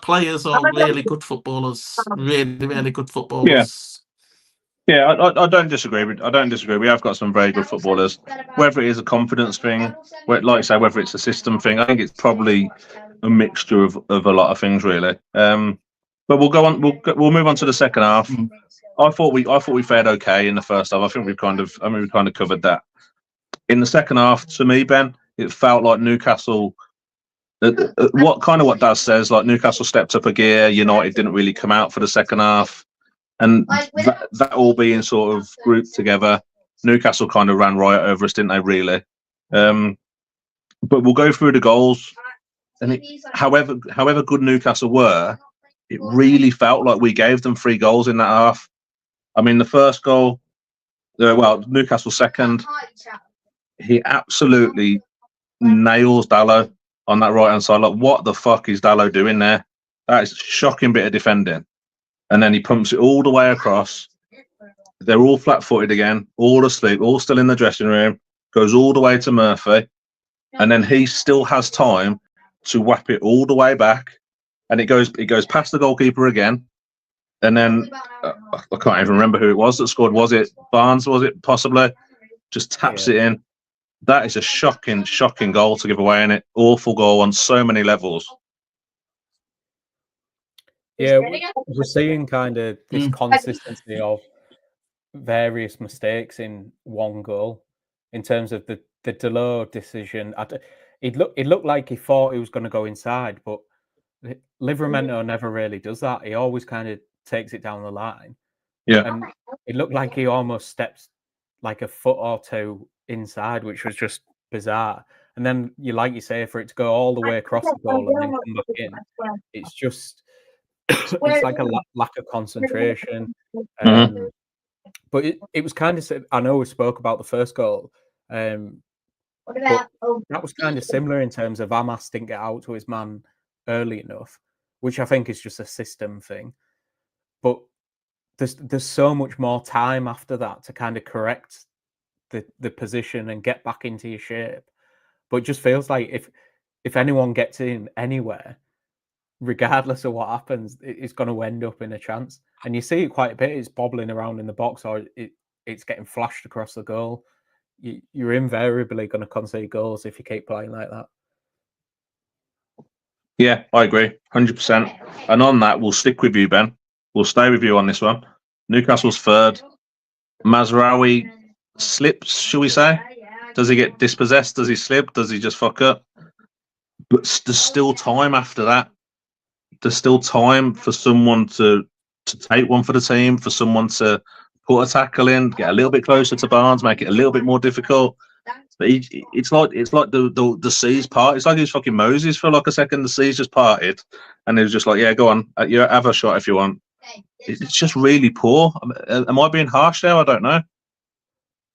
players are really good footballers. Really, really good footballers. Yeah, I don't disagree. I don't disagree. We have got some very good footballers. Whether it is a confidence thing, like I say, whether it's a system thing, I think it's probably a mixture of a lot of things, really. But we'll go on. We'll move on to the second half. I thought we fared okay in the first half. I think we've kind of covered that. In the second half, to me, Ben, it felt like Newcastle. What Daz says, like Newcastle stepped up a gear. United didn't really come out for the second half, and that all being sort of grouped together, Newcastle kind of ran riot over us, didn't they? Really. But we'll go through the goals, and however good Newcastle were, it really felt like we gave them 3 goals in that half. I mean, the first goal, well, Newcastle second, he absolutely nails Dalot on that right hand side. Like, what the fuck is Dalot doing there? That is a shocking bit of defending. And then he pumps it all the way across. They're all flat footed again, all asleep, all still in the dressing room, goes all the way to Murphy. And then he still has time to whap it all the way back. And it goes past the goalkeeper again. And then I can't even remember who it was that scored. Was it Barnes? Was it possibly? Just taps it in. That is a shocking goal to give away, and it awful goal on so many levels. Yeah, we're seeing kind of this consistency of various mistakes in one goal. In terms of the Dalot decision, it looked like he thought he was going to go inside, but Livramento never really does that. He always kind of takes it down the line. Yeah, and it looked like he almost steps like a foot or two inside, which was just bizarre. And then like you say, for it to go all the way across the goal and then come back in, it's just it's like a lack of concentration. But it was kind of, I know we spoke about the first goal, but that was kind of similar in terms of Amas didn't get out to his man early enough, which I think is just a system thing. But there's so much more time after that to kind of correct the position and get back into your shape. But it just feels like if anyone gets in anywhere, regardless of what happens, it's going to end up in a chance. And you see it quite a bit. It's bobbling around in the box, or it's getting flashed across the goal. You're invariably going to concede goals if you keep playing like that. Yeah, I agree, 100%. And on that, we'll stick with you, Ben. We'll stay with you on this one. Newcastle's third. Mazraoui slips, shall we say? Does he get dispossessed? Does he slip? Does he just fuck up? But there's still time after that. There's still time for someone to take one for the team, for someone to put a tackle in, get a little bit closer to Barnes, make it a little bit more difficult. But it's like the seas part. It's like he was fucking Moses for like a second. The seas just parted, and it was just like, yeah, go on, you have a shot if you want. It's just really poor. Am I being harsh there? I don't know.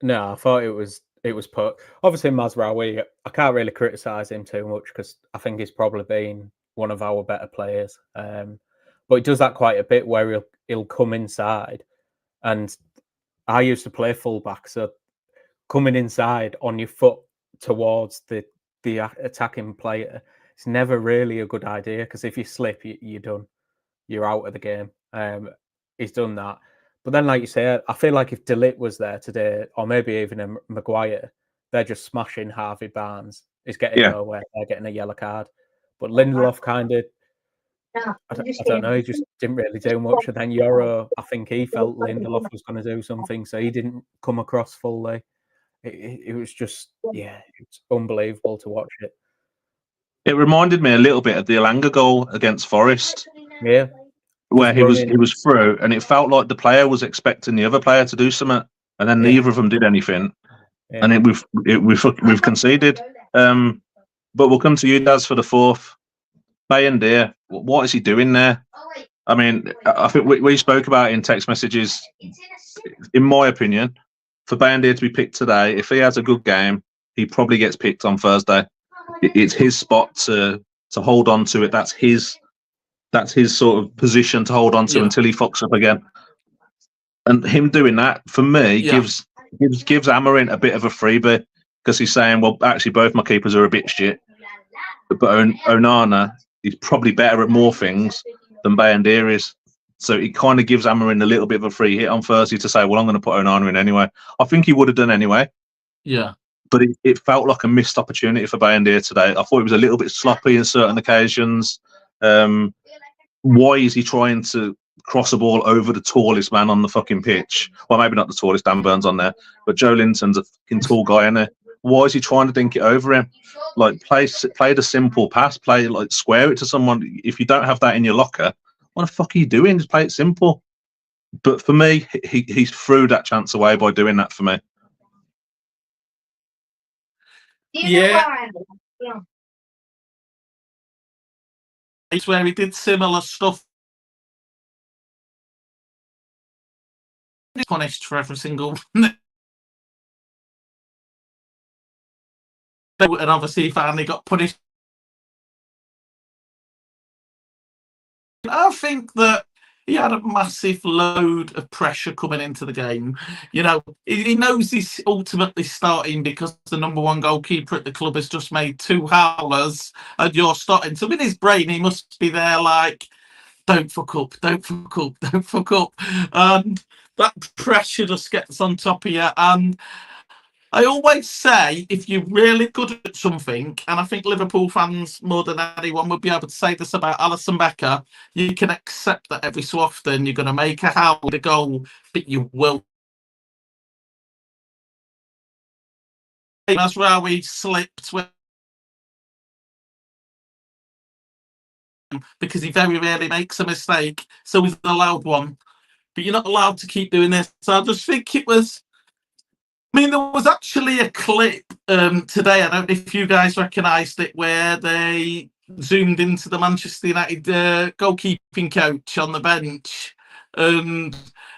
No, I thought it was put. Obviously, Mazraoui, I can't really criticise him too much because I think he's probably been one of our better players. But he does that quite a bit where he'll come inside, and I used to play fullback, so coming inside on your foot towards the attacking player, it's never really a good idea because if you slip, you're done. You're out of the game. He's done that. But then, like you say, I feel like if De Ligt was there today, or maybe even a Maguire, they're just smashing Harvey Barnes. He's getting nowhere. They're getting a yellow card. But Lindelof kind of, I don't know, he just didn't really do much. And then Euro, I think he felt Lindelof was going to do something, so he didn't come across fully. It was just, it's unbelievable to watch it. It reminded me a little bit of the Elanga goal against Forest. Yeah. Where he was through, and it felt like the player was expecting the other player to do something, and then neither of them did anything, and we've conceded. But we'll come to you, Daz, for the fourth. Bayindir, what is he doing there? I mean, I think we spoke about it in text messages. In my opinion, for Bayindir to be picked today, if he has a good game, he probably gets picked on Thursday. It's his spot to hold on to it. That's his sort of position to hold on to until he fucks up again. And him doing that, for me, gives Amarin a bit of a freebie because he's saying, well, actually, both my keepers are a bit shit. But Onana is probably better at more things than Bayindir is. So it kind of gives Amarin a little bit of a free hit on Thursday to say, well, I'm going to put Onana in anyway. I think he would have done anyway. Yeah. But it felt like a missed opportunity for Bayindir today. I thought it was a little bit sloppy in certain occasions. Why is he trying to cross a ball over the tallest man on the fucking pitch? Well, maybe not the tallest, Dan Burns on there, but Joe Linton's a fucking tall guy in there. Why is he trying to dink it over him? Like, play the simple pass, square it to someone. If you don't have that in your locker, what the fuck are you doing? Just play it simple. But for me, he threw that chance away by doing that for me. Yeah. It's where he did similar stuff. punished for every single one. And obviously he finally got punished. I think that he had a massive load of pressure coming into the game. You know, he knows he's ultimately starting because the number one goalkeeper at the club has just made 2 howlers and you're starting. So in his brain, he must be there like, don't fuck up, don't fuck up, don't fuck up. And that pressure just gets on top of you. And I always say, if you're really good at something, and I think Liverpool fans more than anyone would be able to say this about Alisson Becker, you can accept that every so often you're going to make a howl with a goal, but you will. That's where we slipped because he very rarely makes a mistake, so he's allowed one. But you're not allowed to keep doing this. So I just think it was. I mean, there was actually a clip today, I don't know if you guys recognised it, where they zoomed into the Manchester United goalkeeping coach on the bench. And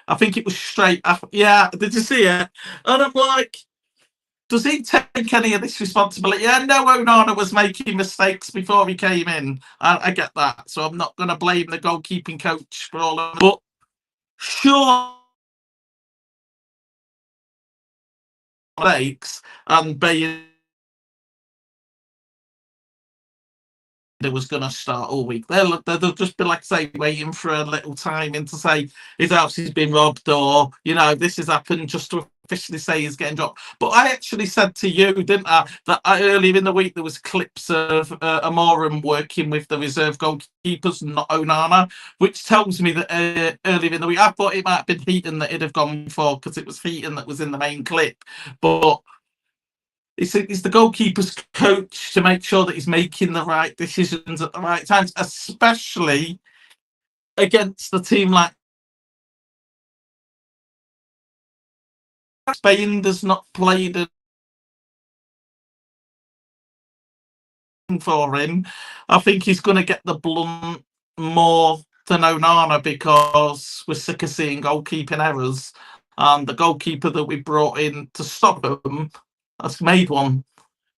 I think it was straight after. Yeah, did you see it? And I'm like, does he take any of this responsibility? Yeah, no, Onana was making mistakes before he came in. I get that. So I'm not going to blame the goalkeeping coach for all of it. But sure. Mistakes and Bayern was going to start all week. They'll just be like, say, waiting for a little time in to say his house has been robbed or, you know, this has happened, just to officially say he's getting dropped. But I actually said to you, didn't I, that earlier in the week there was clips of Amorim working with the reserve goalkeepers, not Onana, which tells me that earlier in the week, I thought it might have been Heaton that it'd have gone for because it was Heaton that was in the main clip. But it's the goalkeeper's coach to make sure that he's making the right decisions at the right times, especially against a team like Spain. Does not played for him. I think he's going to get the blunt more than Onana because we're sick of seeing goalkeeping errors, and the goalkeeper that we brought in to stop him has made one.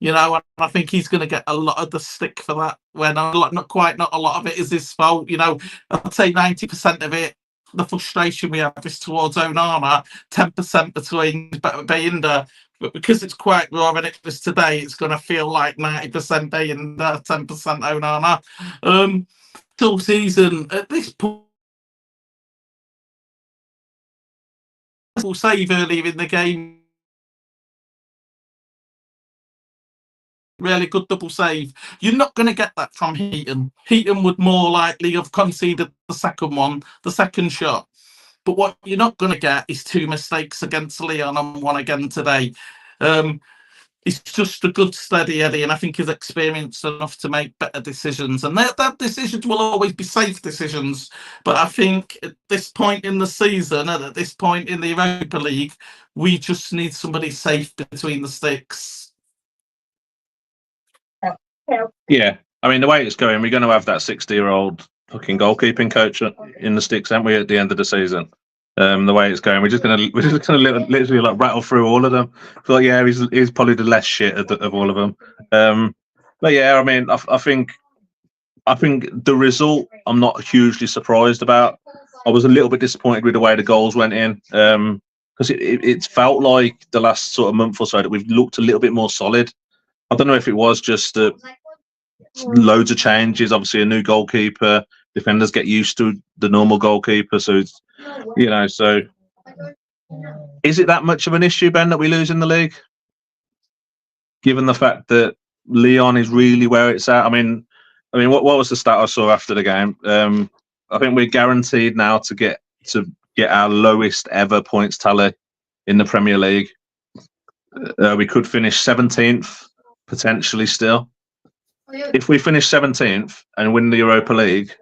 You know, and I think he's going to get a lot of the stick for that. When not a lot of it is his fault. You know, I'd say 90% of it, the frustration we have is towards Onana, 10% between Bayinda. But because it's quite raw and it was today, it's going to feel like 90% Bayinda, 10% Onana. Till season at this point, we'll save earlier in the game. Really good double save. You're not going to get that from Heaton. Heaton would more likely have conceded the second shot. But what you're not going to get is 2 mistakes against Lyon and 1 again today. He's just a good steady Eddie, and I think he's experienced enough to make better decisions. And that decisions will always be safe decisions. But I think at this point in the season and at this point in the Europa League, we just need somebody safe between the sticks. Yeah, I mean, the way it's going, we're going to have that 60-year-old fucking goalkeeping coach in the sticks, aren't we, at the end of the season? The way it's going, we're just going to literally like rattle through all of them. But yeah, he's probably the less shit of all of them. But yeah, I mean, I think the result I'm not hugely surprised about. I was a little bit disappointed with the way the goals went in, because it felt like the last sort of month or so that we've looked a little bit more solid. I don't know if it was just loads of changes, obviously a new goalkeeper, defenders get used to the normal goalkeeper, so it's, you know, so is it that much of an issue, Ben, that we lose in the league, given the fact that Lyon is really where it's at? I mean what was the stat I saw after the game? I think we're guaranteed now to get our lowest ever points tally in the Premier League. We could finish 17th potentially still. If we finish 17th and win the Europa League,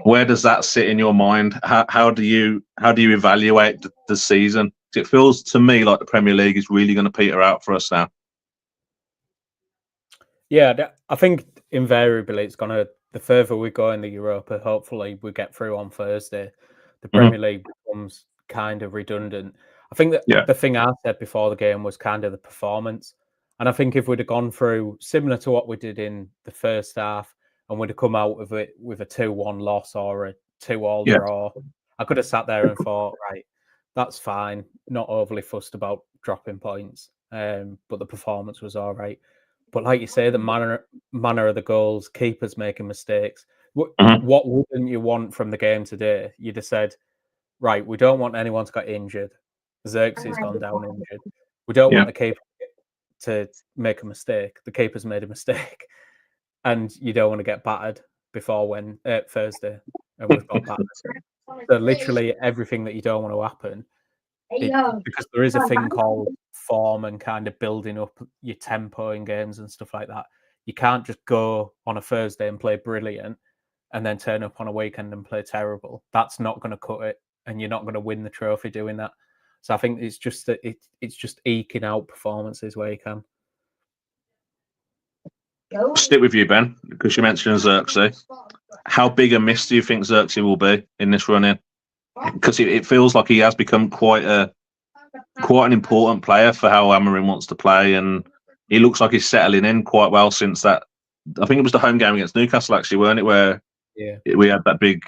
where does that sit in your mind? How do you evaluate the season? It feels to me like the Premier League is really going to peter out for us now. Yeah, I think invariably it's going to, the further we go in the Europa, hopefully we get through on Thursday, the Premier League becomes kind of redundant. I think that Yeah. the thing I said before the game was kind of the performance. And I think if we'd have gone through similar to what we did in the first half and we'd have come out of it with a 2-1 loss or a 2-2 Yeah. draw, I could have sat there and thought, right, that's fine. Not overly fussed about dropping points. But the performance was all right. But like you say, the manner of the goals, keepers making mistakes. What wouldn't you want from the game today? You'd have said, right, we don't want anyone to get injured. Xerxes gone down injured. We don't want the keeper to make a mistake. The keeper's made a mistake. And you don't want to get battered before Thursday. And we've got battered. So literally everything that you don't want to happen. Because there is a thing called form and kind of building up your tempo in games and stuff like that. You can't just go on a Thursday and play brilliant and then turn up on a weekend and play terrible. That's not going to cut it, and you're not going to win the trophy doing that. So I think it's just that it's just eking out performances where you can. I'll stick with you, Ben, because you mentioned Xerxes. How big a miss do you think Xerxes will be in this run-in? Because it feels like he has become quite an important player for how Amorim wants to play, and he looks like he's settling in quite well since that. I think it was the home game against Newcastle, actually, weren't it? Where we had that big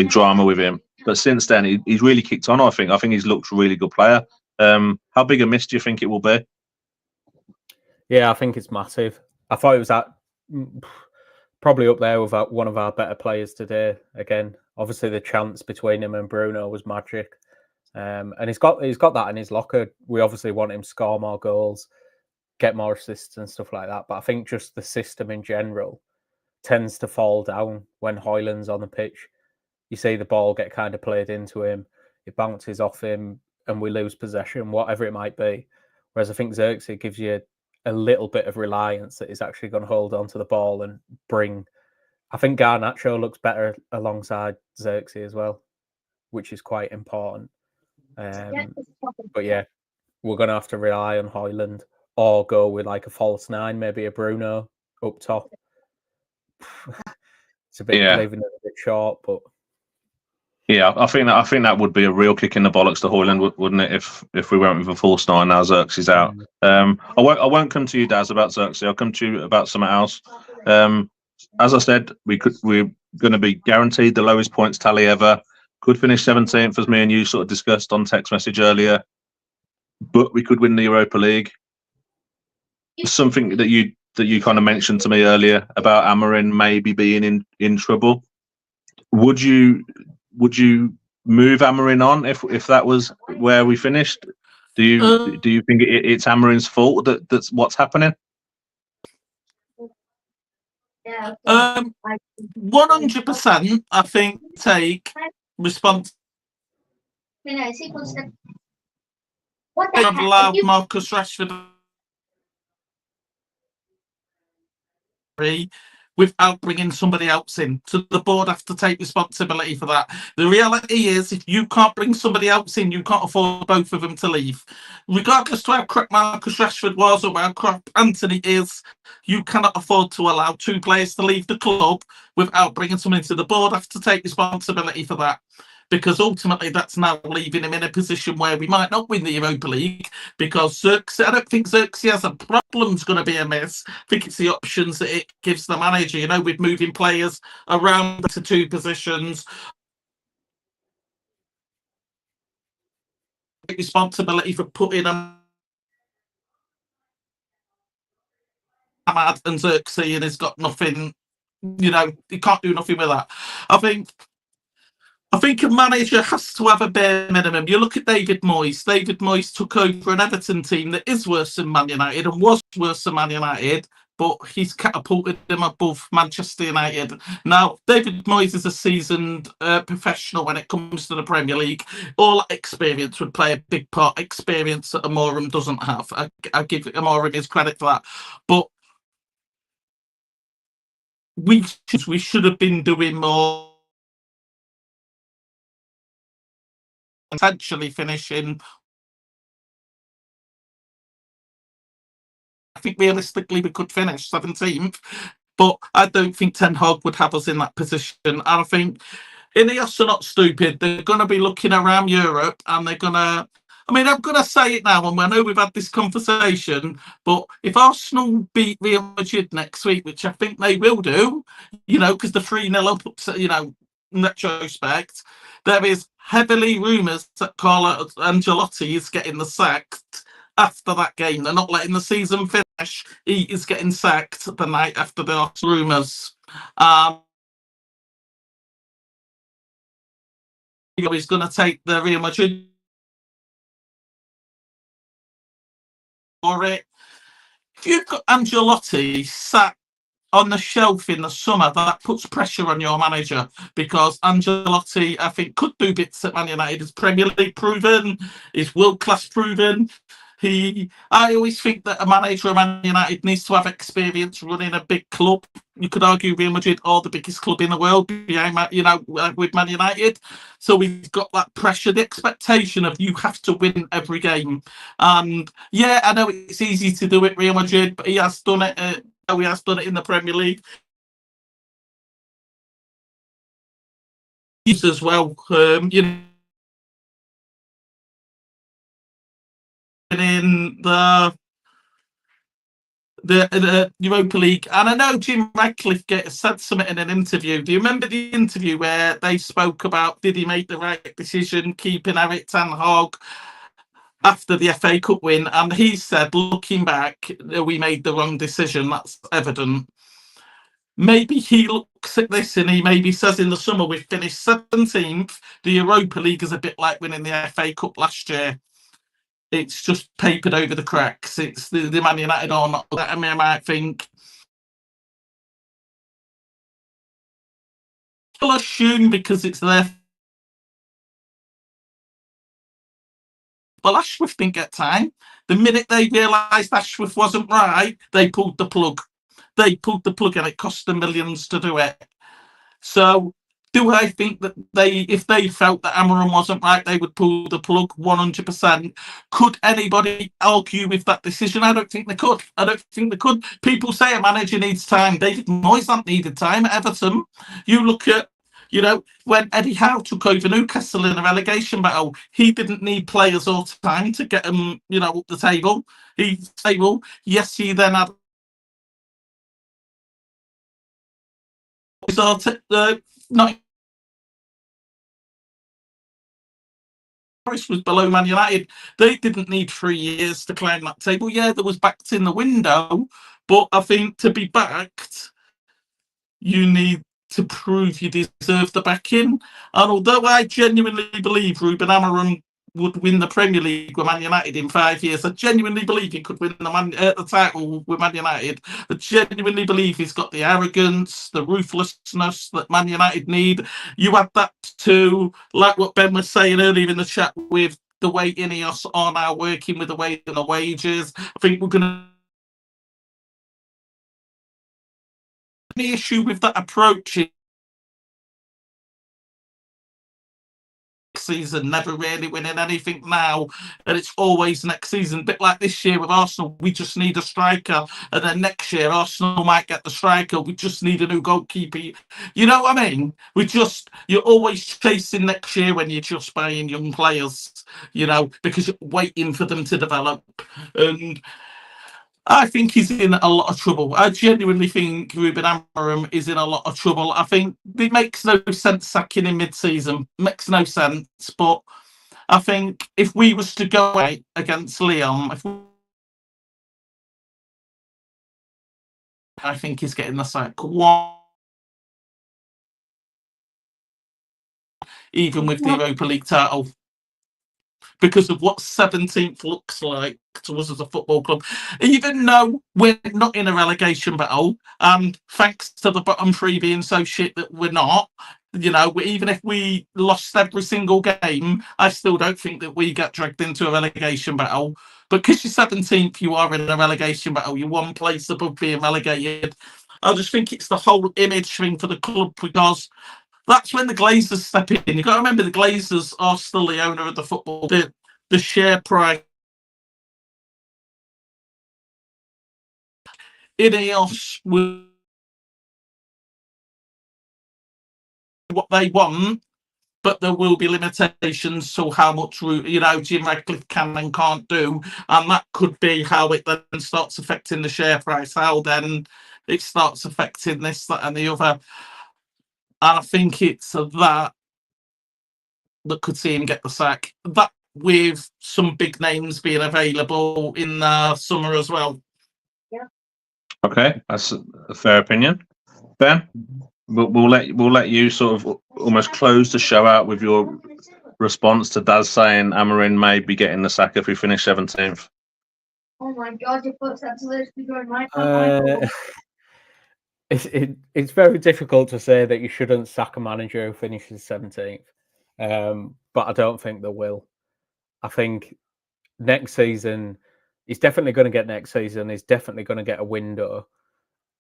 drama with him. But since then, he's really kicked on. I think he's looked a really good player. How big a miss do you think it will be? Yeah, I think it's massive. I thought it was probably up there with one of our better players today. Again, obviously the chance between him and Bruno was magic. And he's got that in his locker. We obviously want him to score more goals, get more assists and stuff like that. But I think just the system in general tends to fall down when Højlund's on the pitch. You see the ball get kind of played into him, it bounces off him, and we lose possession, whatever it might be. Whereas I think Xerxes gives you a little bit of reliance that he's actually going to hold on to the ball and bring. I think Garnacho looks better alongside Xerxes as well, which is quite important. But yeah, we're going to have to rely on Højlund or go with like a false nine, maybe a Bruno up top. It's a bit leaving it a bit short, but yeah, I think that would be a real kick in the bollocks to Højlund, wouldn't it? If we went with a false nine now Xerxes out. I won't come to you, Daz, about Xerxes. I'll come to you about something else. As I said, we're going to be guaranteed the lowest points tally ever. Could finish 17th, as me and you sort of discussed on text message earlier, but we could win the Europa League. Something that you kind of mentioned to me earlier about Amorim maybe being in trouble. Would you move Amorim on if that was where we finished? Do you think it's Amorim's fault that's what's happening? 100%. I think take response. I've allowed Marcus Rashford without bringing somebody else in. So the board have to take responsibility for that. The reality is, if you can't bring somebody else in, you can't afford both of them to leave. Regardless to how crap Marcus Rashford was or how crap Anthony is, you cannot afford to allow two players to leave the club without bringing someone into. The board have to take responsibility for that. Because ultimately that's now leaving him in a position where we might not win the Europa League, because Xerxes, I don't think Xerxes has a problem's going to be a miss. I think it's the options that it gives the manager, with moving players around to two positions. Responsibility for putting Ahmad and Xerxes, and he's got nothing, he can't do nothing with that. I think a manager has to have a bare minimum. You look at David Moyes. David Moyes took over an Everton team that is worse than Man United and was worse than Man United, but he's catapulted them above Manchester United. Now, David Moyes is a seasoned professional when it comes to the Premier League. All experience would play a big part. Experience that Amorim doesn't have. I give Amorim his credit for that. But we should have been doing more. Potentially finishing, I think realistically we could finish 17th, but I don't think Ten Hag would have us in that position. And I think Ineos are not stupid. They're going to be looking around Europe, and they're going to. I mean, I'm going to say it now, and I know we've had this conversation, but if Arsenal beat Real Madrid next week, which I think they will do, because the 3-0 up, in retrospect, there is heavily rumours that Carlo Ancelotti is getting the sacked after that game. They're not letting the season finish. He is getting sacked the night after the rumours. He's going to take the Real Madrid for it. If you've got Ancelotti sat on the shelf in the summer, that puts pressure on your manager, because Ancelotti, I think, could do bits at Man United. Is Premier League proven, is world class proven. I always think that a manager of Man United needs to have experience running a big club. You could argue Real Madrid are the biggest club in the world behind, with Man United. So we've got that pressure, the expectation of you have to win every game. And yeah, I know it's easy to do it, Real Madrid, but he has done it. He has done it in the Premier League as well. In the Europa League, and I know Jim Radcliffe said something in an interview. Do you remember the interview where they spoke about, did he make the right decision keeping Erik ten Hag after the FA Cup win? And he said, looking back, we made the wrong decision. That's evident. Maybe he looks at this and he maybe says, in the summer we finished 17th. The Europa League is a bit like winning the FA Cup last year. It's just papered over the cracks. It's the Man United are not. I mean, I might think. I'll assume because it's their. Well, Ashworth didn't get time. The minute they realised Ashworth wasn't right, they pulled the plug. They pulled the plug, and it cost them millions to do it. So, do I think that if they felt that Amorim wasn't right, they would pull the plug 100%? Could anybody argue with that decision? I don't think they could. People say a manager needs time. David Moyes not needed time at Everton. You look at, when Eddie Howe took over Newcastle in a relegation battle, he didn't need players or time to get them, up the table. Yes, he then had not. Paris was below Man United. They didn't need 3 years to climb that table. Yeah, there was backs in the window, but I think to be backed, you need to prove you deserve the backing. And although I genuinely believe Ruben Amorim would win the Premier League with Man United in 5 years, I genuinely believe he could win the title with Man United. I genuinely believe he's got the arrogance, the ruthlessness that Man United need. You add that to, like what Ben was saying earlier in the chat, with the way Ineos are now working with the way and the wages. I think we're going to. The issue with that approach is season, never really winning anything now, and it's always next season. A bit like this year with Arsenal, we just need a striker, and then next year Arsenal might get the striker, we just need a new goalkeeper. You know what I mean? You're always chasing next year when you're just buying young players, because you're waiting for them to develop. And I think he's in a lot of trouble. I genuinely think Ruben Amorim is in a lot of trouble. I think it makes no sense sacking him mid-season. Makes no sense. But I think if we was to go away against Lyon, I think he's getting the sack. One, even with the Europa League title, because of what 17th looks like to us as a football club. Even though we're not in a relegation battle, and thanks to the bottom three being so shit that we're not, even if we lost every single game, I still don't think that we get dragged into a relegation battle. But because you're 17th, you are in a relegation battle. You're one place above being relegated. I just think it's the whole image thing for the club, because that's when the Glazers step in. You've got to remember the Glazers are still the owner of the football. The share price. Ineos will what they want, but there will be limitations to how much Jim Ratcliffe can and can't do, and that could be how it then starts affecting the share price, how then it starts affecting this, that, and the other. And I think it's that could see him get the sack. That with some big names being available in the summer as well. Okay, that's a fair opinion. Ben, we'll let you sort of almost close the show out with your response to Daz saying Amorim may be getting the sack if we finish 17th. Oh my God, your foot's absolutely going right. It's very difficult to say that you shouldn't sack a manager who finishes 17th, but I don't think they will. I think next season, he's definitely going to get next season. He's definitely going to get a window.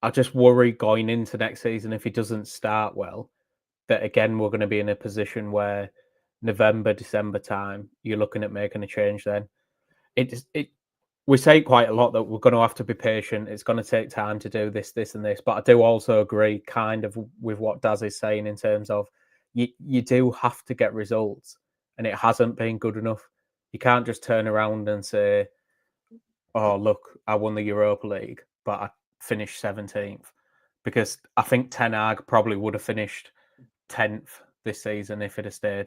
I just worry going into next season, if he doesn't start well, that again, we're going to be in a position where November, December time, you're looking at making a change then. We say quite a lot that we're going to have to be patient. It's going to take time to do this, this, and this. But I do also agree kind of with what Daz is saying in terms of you do have to get results, and it hasn't been good enough. You can't just turn around and say, oh, look, I won the Europa League, but I finished 17th. Because I think Ten Hag probably would have finished 10th this season if it had stayed.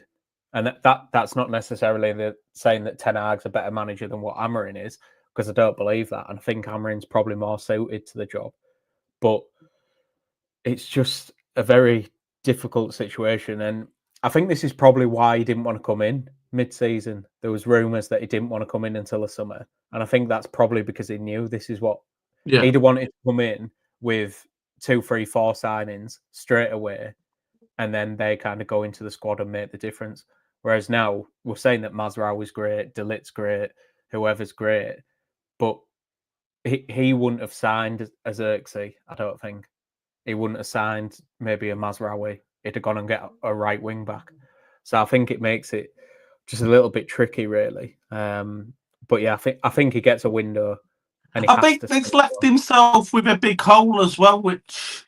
And that's not necessarily saying that Ten Hag's a better manager than what Amorim is, because I don't believe that. And I think Amorim's probably more suited to the job. But it's just a very difficult situation. And I think this is probably why he didn't want to come in mid-season. There was rumours that he didn't want to come in until the summer. And I think that's probably because he knew this is what he'd wanted to come in with 2, 3, 4 signings straight away. And then they kind of go into the squad and make the difference. Whereas now we're saying that Mazraoui's great, De Ligt's great, whoever's great. But he wouldn't have signed as Xerxes, I don't think. He wouldn't have signed maybe a Mazraoui. He'd have gone and get a right wing back. So I think it makes it just a little bit tricky, really. But yeah, I think he gets a window. And I think he's left himself with a big hole as well, which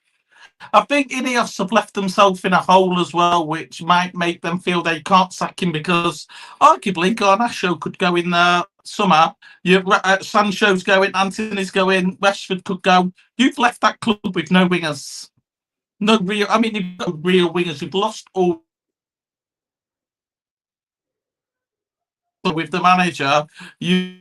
I think Ineos have left themselves in a hole as well, which might make them feel they can't sack him, because arguably Garnacho could go in the summer. Sancho's going, Antony's going, Rashford could go. You've left that club with no wingers. No real, I mean, you've got real wingers. You've lost all with the manager. You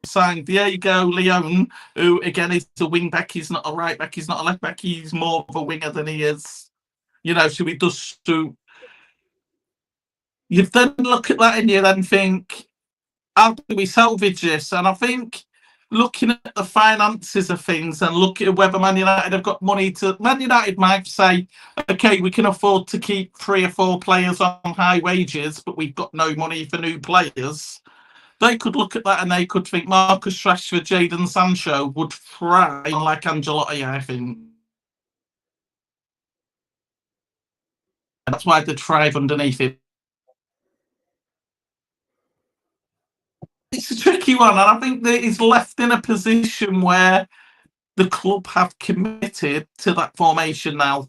signed Diego Lyon, who again is a wing back. He's not a right back. He's not a left back. He's more of a winger than he is. So he does to. You then look at that and you then think, how do we salvage this? And I think looking at the finances of things and looking at whether Man United have got money to. Man United might say, okay, we can afford to keep 3 or 4 players on high wages, but we've got no money for new players. They could look at that and they could think Marcus Rashford, Jadon Sancho would thrive like Ancelotti, I think. That's why they'd thrive underneath it. It's a tricky one, and I think that he's left in a position where the club have committed to that formation now,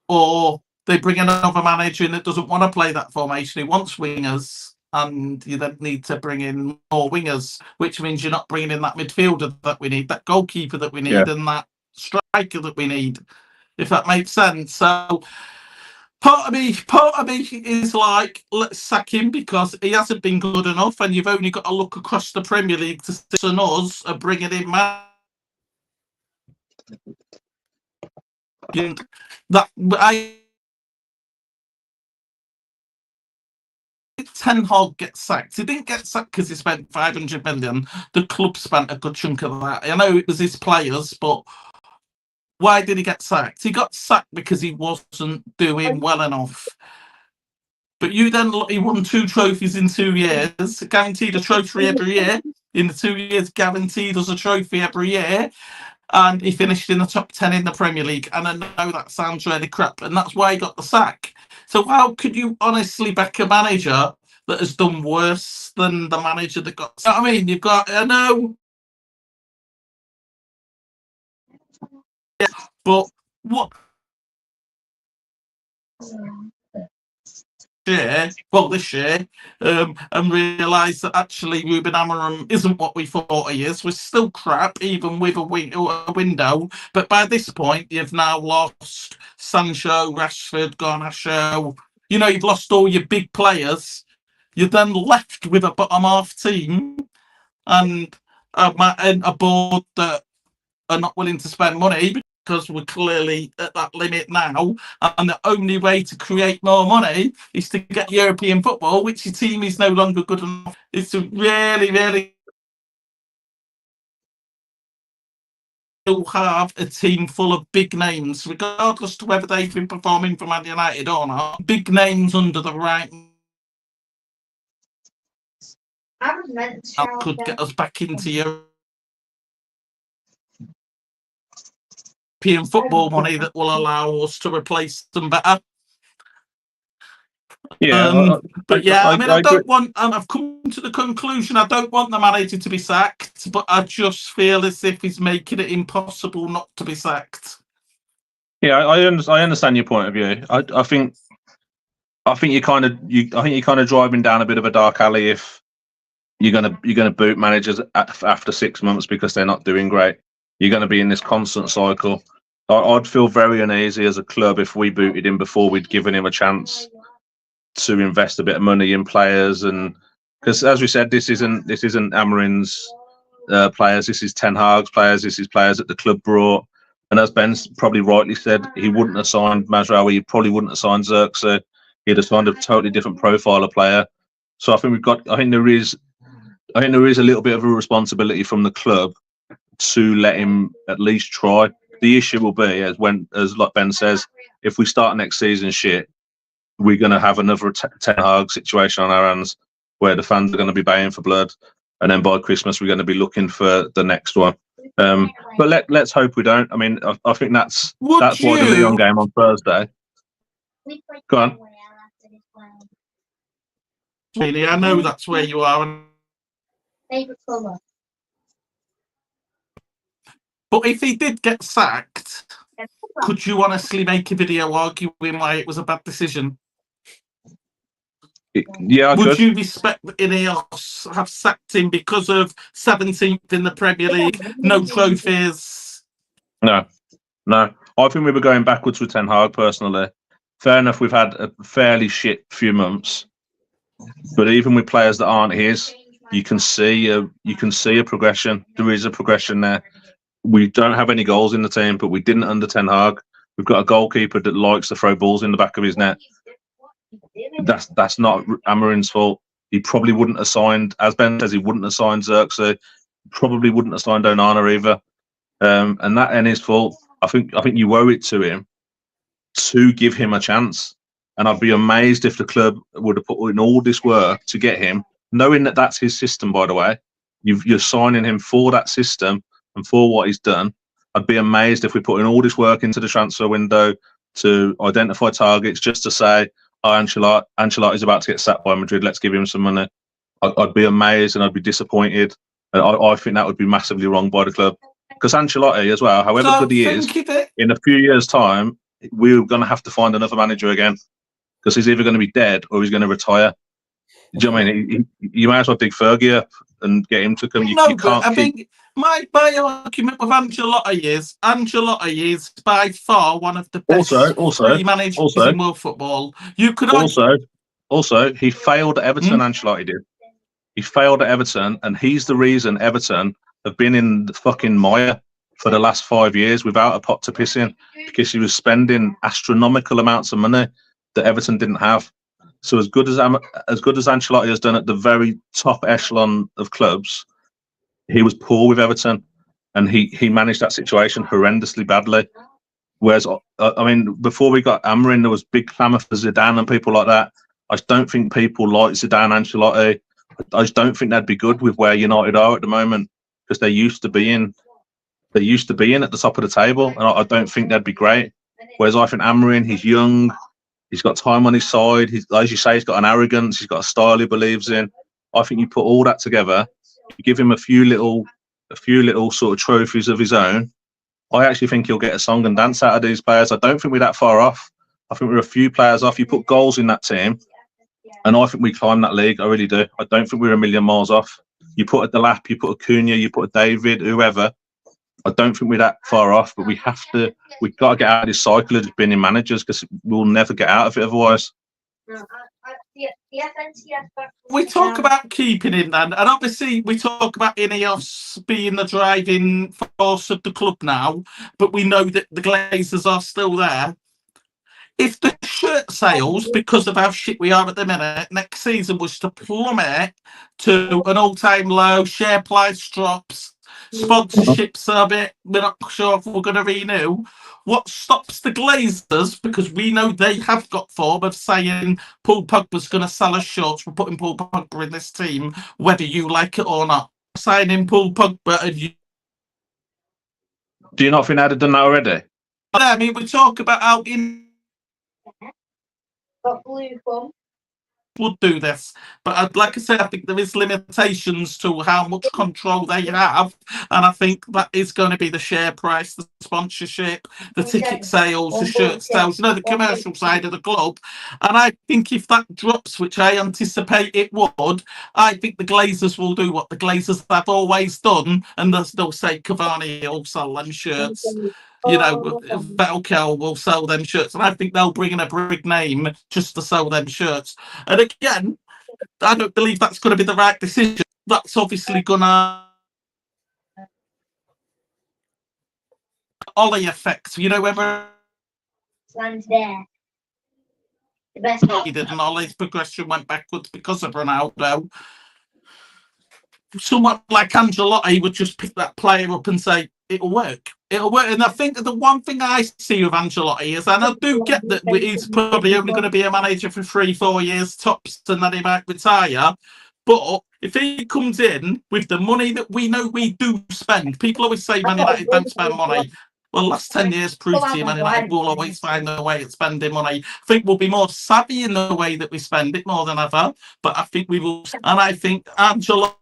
or they bring another manager in that doesn't want to play that formation. He wants wingers. And you then need to bring in more wingers, which means you're not bringing in that midfielder that we need, that goalkeeper that we need, and that striker that we need, if that makes sense. So part of me is like, let's sack him because he hasn't been good enough, and you've only got to look across the Premier League to see us are bringing in man. Ten Hag gets sacked. He didn't get sacked because he spent 500 million. The club spent a good chunk of that. I know it was his players, but why did he get sacked? He got sacked because he wasn't doing well enough. But he won 2 trophies in 2 years, guaranteed a trophy every year. In the 2 years, guaranteed us a trophy every year. And he finished in the top 10 in the Premier League. And I know that sounds really crap, and that's why he got the sack. So how could you honestly back a manager that has done worse than the manager that got? I mean, I know But what this year, and realise that actually Ruben Amorim isn't what we thought he is. We're still crap, even with a window. But by this point, you've now lost Sancho, Rashford, Garnacho. You know, you've lost all your big players. You're then left with a bottom half team and a board that are not willing to spend money because we're clearly at that limit now. And the only way to create more money is to get European football, which your team is no longer good enough. It's to really, really have a team full of big names, regardless to whether they've been performing for Man United or not. Big names under the right that could get us back into European football money that will allow us to replace them better. Yeah, I don't want, and I've come to the conclusion, I don't want the manager to be sacked, but I just feel as if he's making it impossible not to be sacked. Yeah, I understand your point of view. I think you're kind of driving down a bit of a dark alley if you're gonna boot managers after 6 months because they're not doing great. You're going to be in this constant cycle. I'd feel very uneasy as a club if we booted him before we'd given him a chance to invest a bit of money in players, and because as we said, this isn't Amorim's players. This is Ten Hag's players. This is players that the club brought. And as Ben's probably rightly said, he wouldn't have signed Mazraoui. He probably wouldn't have signed Xerxes. He'd have signed a totally different profile of player. So I think there is a little bit of a responsibility from the club to let him at least try. The issue will be, as like Ben says, if we start next season shit, we're going to have another Ten Hag situation on our hands where the fans are going to be baying for blood, and then by Christmas we're going to be looking for the next one. But let's hope we don't. I mean, I think that's why the Lyon game on Thursday. Go on. Really, I know that's where you are. Favorite colour. But if he did get sacked, could you honestly make a video arguing why it was a bad decision? Yeah, would you respect that Ineos have sacked him because of 17th in the Premier League, no trophies? No. I think we were going backwards with Ten Hag personally. Fair enough, we've had a fairly shit few months, but even with players that aren't his, you can see a progression. There is a progression there. We don't have any goals in the team, but we didn't under Ten Hag. We've got a goalkeeper that likes to throw balls in the back of his net. That's not Amorim's fault. He probably wouldn't have signed, as Ben says, he wouldn't have signed Xerxes. Probably wouldn't have signed Onana either. And that ain't his fault. I think you owe it to him to give him a chance. And I'd be amazed if the club would have put in all this work to get him, knowing that that's his system, by the way. You're signing him for that system and for what he's done. I'd be amazed if we put in all this work into the transfer window to identify targets just to say, oh, Ancelotti's about to get sacked by Madrid, let's give him some money. I'd be amazed and I'd be disappointed. And I think that would be massively wrong by the club. Because Ancelotti as well, however good he is, in a few years' time, we're going to have to find another manager again. Because he's either going to be dead or he's going to retire. Do you know what I mean? You might as well dig Fergie up and get him to come. You can't keep... My argument with Ancelotti is by far one of the best managers in world football. You could also he failed at Everton. Ancelotti did. He failed at Everton, and he's the reason Everton have been in the fucking mire for the last 5 years without a pot to piss in, because he was spending astronomical amounts of money that Everton didn't have. So as good as Ancelotti has done at the very top echelon of clubs, he was poor with Everton, and he managed that situation horrendously badly. Whereas, I mean, before we got Amorim, there was big clamour for Zidane and people like that. I just don't think people like Zidane, Ancelotti. I just don't think they'd be good with where United are at the moment, because they used to be in at the top of the table, and I don't think they'd be great. Whereas I think Amorim, he's young, he's got time on his side. As you say, he's got an arrogance, he's got a style he believes in. I think you put all that together, you give him a few little sort of trophies of his own, I actually think he'll get a song and dance out of these players. I don't think we're that far off. I think we're a few players off. You put goals in that team, and I think we climb that league. I really do. I don't think we're a million miles off. You put a Delap, you put a Cunha, you put a David, whoever. I don't think we're that far off, but we've got to get out of this cycle of just being in managers, because we'll never get out of it otherwise. We talk about keeping him then, and obviously we talk about Ineos being the driving force of the club now, but we know that the Glazers are still there. If the shirt sales, because of how shit we are at the minute, next season was to plummet to an all-time low, share price drops, sponsorships are a bit, we're not sure if we're going to renew. What stops the Glazers, because we know they have got form of saying Paul Pogba's going to sell us shorts, we're putting Paul Pogba in this team, whether you like it or not. Signing Paul Pogba, and you... Do you not think they'd have done that already? I mean, we talk about how Got blue thumb. would do this, but like I said, I think there is limitations to how much control they have, and I think that is going to be the share price, the sponsorship, the ticket sales, the shirt sales, the commercial side of the club. And I think if that drops, which I anticipate it would, I think the Glazers will do what the Glazers have always done, and they'll say Cavani will sell them shirts. Velkel will sell them shirts, and I think they'll bring in a big name just to sell them shirts. And again, I don't believe that's going to be the right decision. That's obviously going to Ollie effect, whether Stands there. The best. he did, and Ollie's progression went backwards because of Ronaldo. Someone like Ancelotti would just pick that player up and say, it'll work. It'll work. And I think the one thing I see with Ancelotti is, and I do get that he's probably only going to be a manager for 3-4 years tops, and then he might retire. But if he comes in with the money that we know we do spend, people always say Man United don't spend money. Well, last 10 years proved to you, Man United will always find a way of spending money. I think we'll be more savvy in the way that we spend it more than ever, but I think we will. And I think Ancelotti...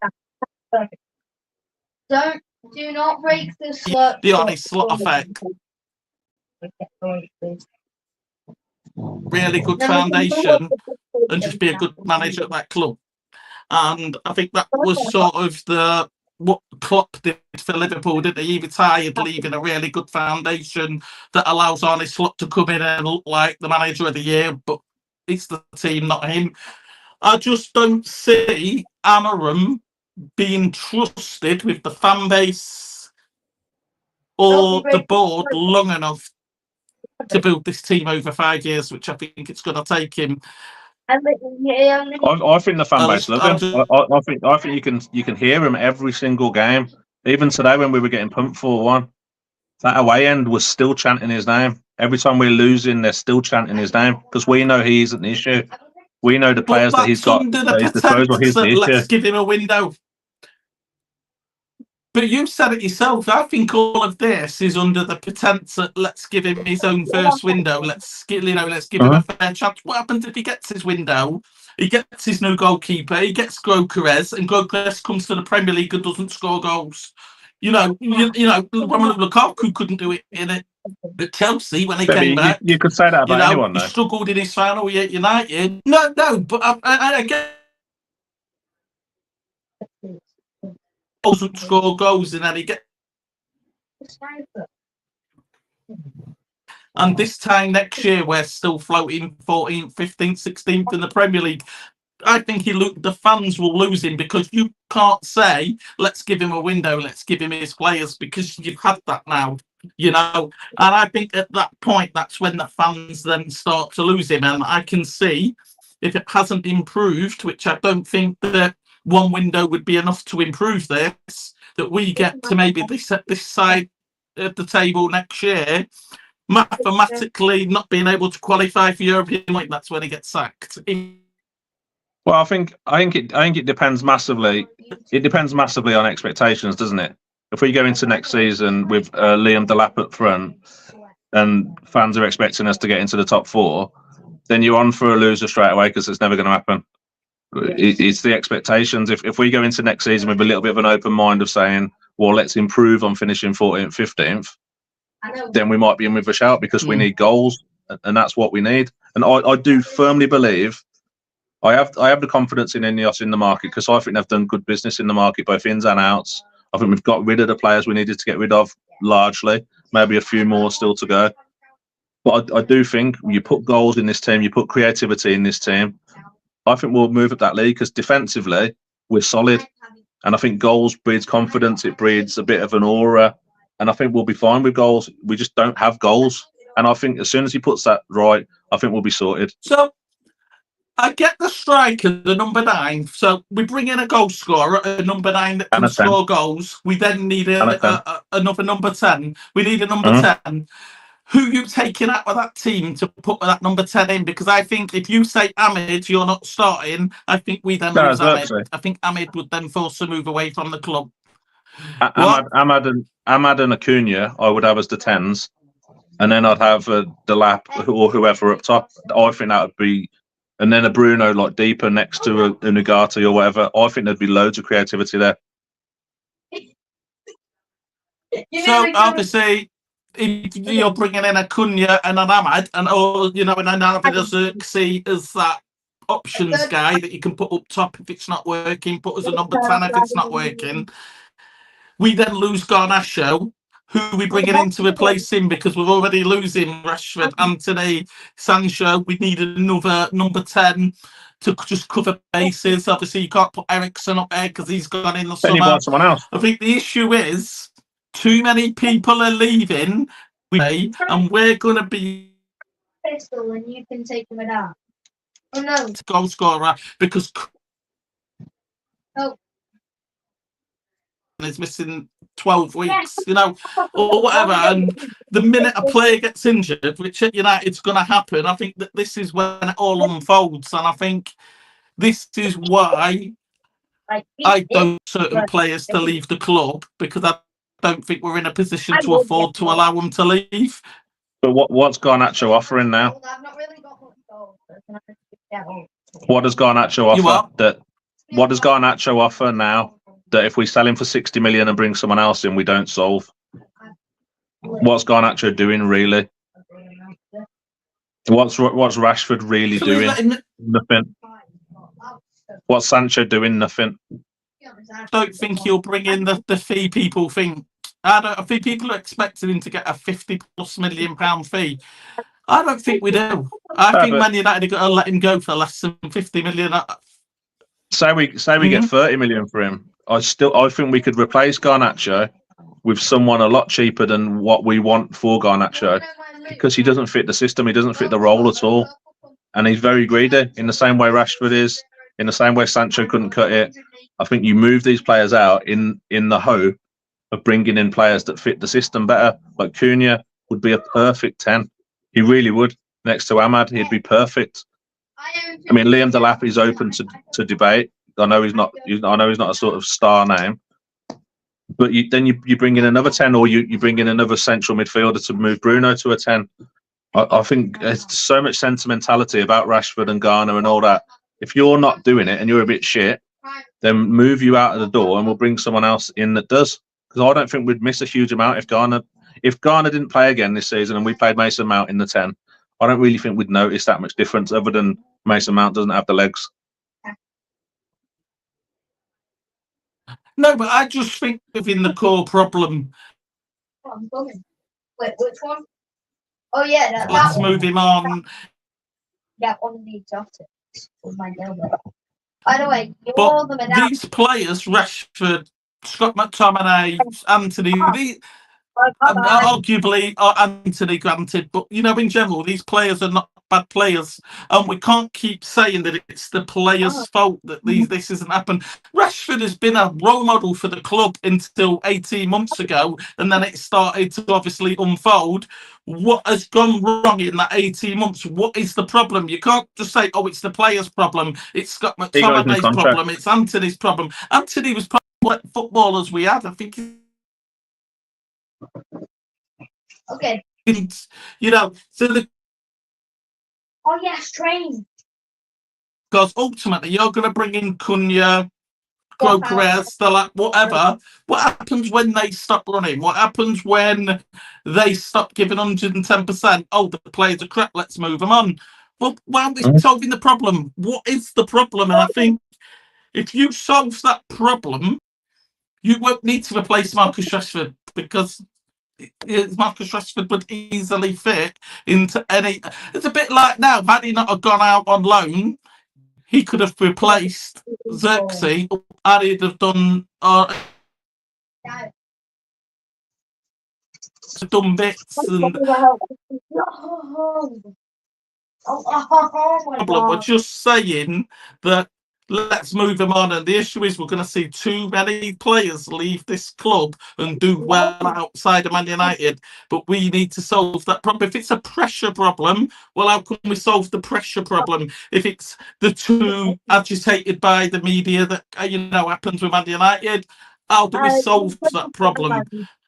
Do not break the slot. The honest slot effect. Really good foundation, and just be a good manager at that club. And I think that was sort of what Klopp did for Liverpool, didn't he? He retired leaving a really good foundation that allows Arne Slot to come in and look like the manager of the year, but it's the team, not him. I just don't see Amarim being trusted with the fan base or the board long enough to build this team over 5 years, which I think it's going to take him. I think the fan base love him. I think you can hear him every single game. Even today when we were getting pumped 4-1, that away end was still chanting his name. Every time we're losing, they're still chanting his name, because we know he isn't the issue. We know the players that he's got at his disposal. He's the issue. Let's give him a window. But you said it yourself. I think all of this is under the pretense that let's give him his own first window. Let's give him a fair chance. What happens if he gets his window? He gets his new goalkeeper. He gets Gyökeres, and Gyökeres comes to the Premier League and doesn't score goals. Romelu Lukaku couldn't do it at Chelsea when he came back. You could say that about anyone, though. He struggled in his final year at United. No, but I get. Doesn't score goals, and then he gets. And this time next year, we're still floating 14th, 15th, 16th in the Premier League. I think the fans will lose him, because you can't say, let's give him a window, let's give him his players, because you've had that now, And I think at that point, that's when the fans then start to lose him. And I can see, if it hasn't improved, which I don't think that one window would be enough to improve this, that we get to maybe this side of the table next year, mathematically not being able to qualify for European League, that's when he gets sacked. Well, I think it depends massively. It depends massively on expectations, doesn't it? If we go into next season with Liam Delap up front, and fans are expecting us to get into the top 4, then you're on for a loser straight away, because it's never going to happen. It's the expectations. If we go into next season with a little bit of an open mind of saying, well, let's improve on finishing 14th, 15th, then we might be in with a shout because we need goals, and that's what we need. And I do firmly believe I have the confidence in Ineos in the market because I think they've done good business in the market, both ins and outs. I think we've got rid of the players we needed to get rid of largely, maybe a few more still to go. But I do think you put goals in this team, you put creativity in this team, I think we'll move up that league because defensively we're solid. And I think goals breeds confidence, it breeds a bit of an aura. And I think we'll be fine with goals. We just don't have goals. And I think as soon as he puts that right, I think we'll be sorted. So I get the striker, the number 9. So we bring in a goal scorer, a number 9 that can score goals. We then need another number 10. We need a number 10. Who you taking out of that team to put that number 10 in? Because I think if you say Ahmed, you're not starting, I think we then lose Ahmed. I think Ahmed would then force a move away from the club. Ahmad and Acuna, I would have as the 10s. And then I'd have Delap or whoever up top. I think that would be... And then a Bruno like deeper next to a Nugati or whatever. I think there'd be loads of creativity there. So obviously... if you're bringing in a Cunha and an Ahmad, and an Ahmad as that options guy that you can put up top if it's not working, put as a number 10 if it's not working. We then lose Garnacho, who we bringing in to replace him because we're already losing Rashford, Anthony, Sancho. We need another number 10 to just cover bases. Obviously, you can't put Ericsson up there because he's gone in the summer. Someone else. I think the issue is too many people are leaving, and we're going to be pistol and you can take them out. Oh no. Goal scorer because is missing 12 weeks, or whatever. And the minute a player gets injured, which at United's going to happen, I think that this is when it all unfolds. And I think this is why I don't want certain players to leave the club because I don't think we're in a position to afford to allow them to leave. But what's Garnacho offering now? What does Garnacho offer? What does Garnacho offer now that if we sell him for 60 million and bring someone else in, we don't solve? What's Garnacho doing really? What's Rashford really doing? Nothing. What's Sancho doing? Nothing. I don't think he'll bring in the fee people think. I think people are expecting him to get a £50+ million fee. I don't think we do. I think Man United are going to let him go for less than 50 million. Say we get 30 million for him. I think we could replace Garnacho with someone a lot cheaper than what we want for Garnacho because he doesn't fit the system. He doesn't fit the role at all, and he's very greedy in the same way Rashford is. In the same way Sancho couldn't cut it. I think you move these players out in the hope of bringing in players that fit the system better. Like Cunha would be a perfect 10. He really would. Next to Ahmad, he'd be perfect. I mean, Liam Delap is open to debate. I know he's not a sort of star name. But then you bring in another 10 or you bring in another central midfielder to move Bruno to a 10. I think there's so much sentimentality about Rashford and Garner and all that. If you're not doing it and you're a bit shit, then move you out of the door and we'll bring someone else in that does. Because I don't think we'd miss a huge amount if Garner didn't play again this season and we played Mason Mount in the 10. I don't really think we'd notice that much difference other than Mason Mount doesn't have the legs. No, but I just think within the core problem. Wait, which one? Oh yeah, Let's move him on. Yeah, one of the exotics. My by the way, these players, Rashford, Scott McTominay, Anthony, arguably Anthony granted, but in general, these players are not bad players, and we can't keep saying that it's the players' fault that this hasn't happened. Rashford has been a role model for the club until 18 months ago, and then it started to obviously unfold. What has gone wrong in that 18 months? What is the problem? You can't just say, oh, it's the players' problem, it's Scott McTominay's problem, it's Anthony's problem. Anthony was probably what footballers we had. I think okay. So oh yes, train. Because ultimately you're going to bring in Cunha, Gyökeres, the like whatever. What happens when they stop running? What happens when they stop giving 110%? Oh, the players are crap. Let's move them on. Well, why aren't we solving the problem? What is the problem? And I think if you solve that problem, you won't need to replace Marcus Rashford, because Marcus Rashford would easily fit into any. It's a bit like now, had he not have gone out on loan, he could have replaced Xerxes, and he'd have done bits. And problem. We're just saying that let's move him on. And the issue is we're going to see too many players leave this club and do well outside of Man United. But we need to solve that problem. If it's a pressure problem, well, how can we solve the pressure problem? If it's the too agitated by the media that happens with Man United, how do we solve that problem?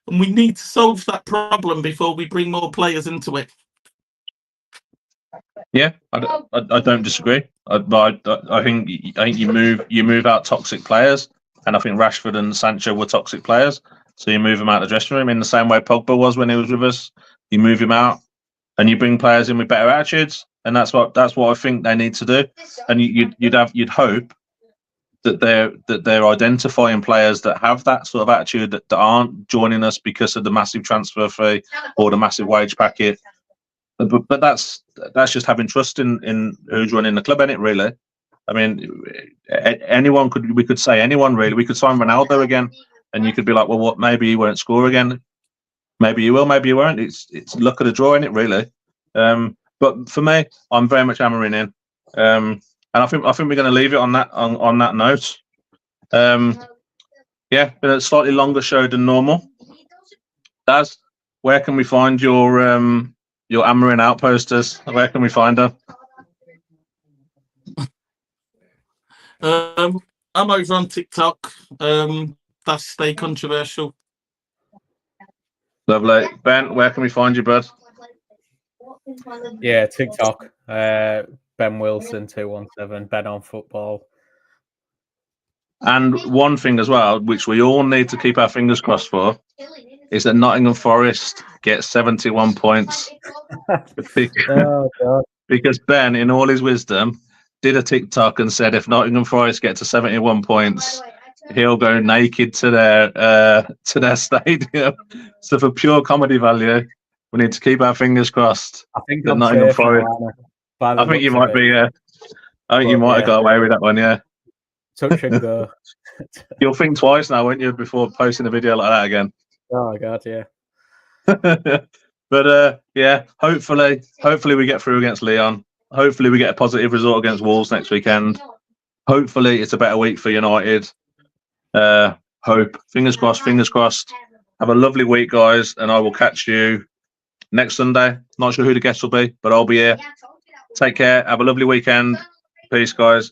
And we need to solve that problem before we bring more players into it. Yeah, I don't disagree. I think you move out toxic players, and I think Rashford and Sancho were toxic players. So you move them out of the dressing room in the same way Pogba was when he was with us. You move him out, and you bring players in with better attitudes, and that's what I think they need to do. And you'd hope that they're identifying players that have that sort of attitude, that aren't joining us because of the massive transfer fee or the massive wage packet. But that's just having trust in who's running the club, isn't it, really? I mean, we could say anyone really. We could sign Ronaldo again, and you could be like, well, what? Maybe he won't score again. Maybe you will, maybe you won't. It's luck of the draw, isn't it, really? But for me, I'm very much hammering in, and I think we're going to leave it on that note. Yeah, been a slightly longer show than normal. Daz, where can we find your hammering out posters? Where can we find them? I'm over on TikTok. That's Stay Controversial. Lovely. Ben, where can we find you, bud? Yeah, TikTok. Ben Wilson 217. Ben on football. And one thing as well, which we all need to keep our fingers crossed for, is that Nottingham Forest gets 71 points. Because Ben, in all his wisdom, did a TikTok and said if Nottingham Forest get to 71 points, he'll go naked to their stadium. So for pure comedy value, we need to keep our fingers crossed. I think that I'm Nottingham safe Forest. now, I think you might be. Yeah, I think you might have got away with that one. Yeah. Touch and go. You'll think twice now, won't you, before posting a video like that again? Oh God, yeah. But yeah, hopefully we get through against Lyon. Hopefully we get a positive result against Wolves next weekend. Hopefully it's a better week for United. Hope. Fingers crossed. Have a lovely week, guys, and I will catch you next Sunday. Not sure who the guest will be, but I'll be here. Take care. Have a lovely weekend. Peace, guys.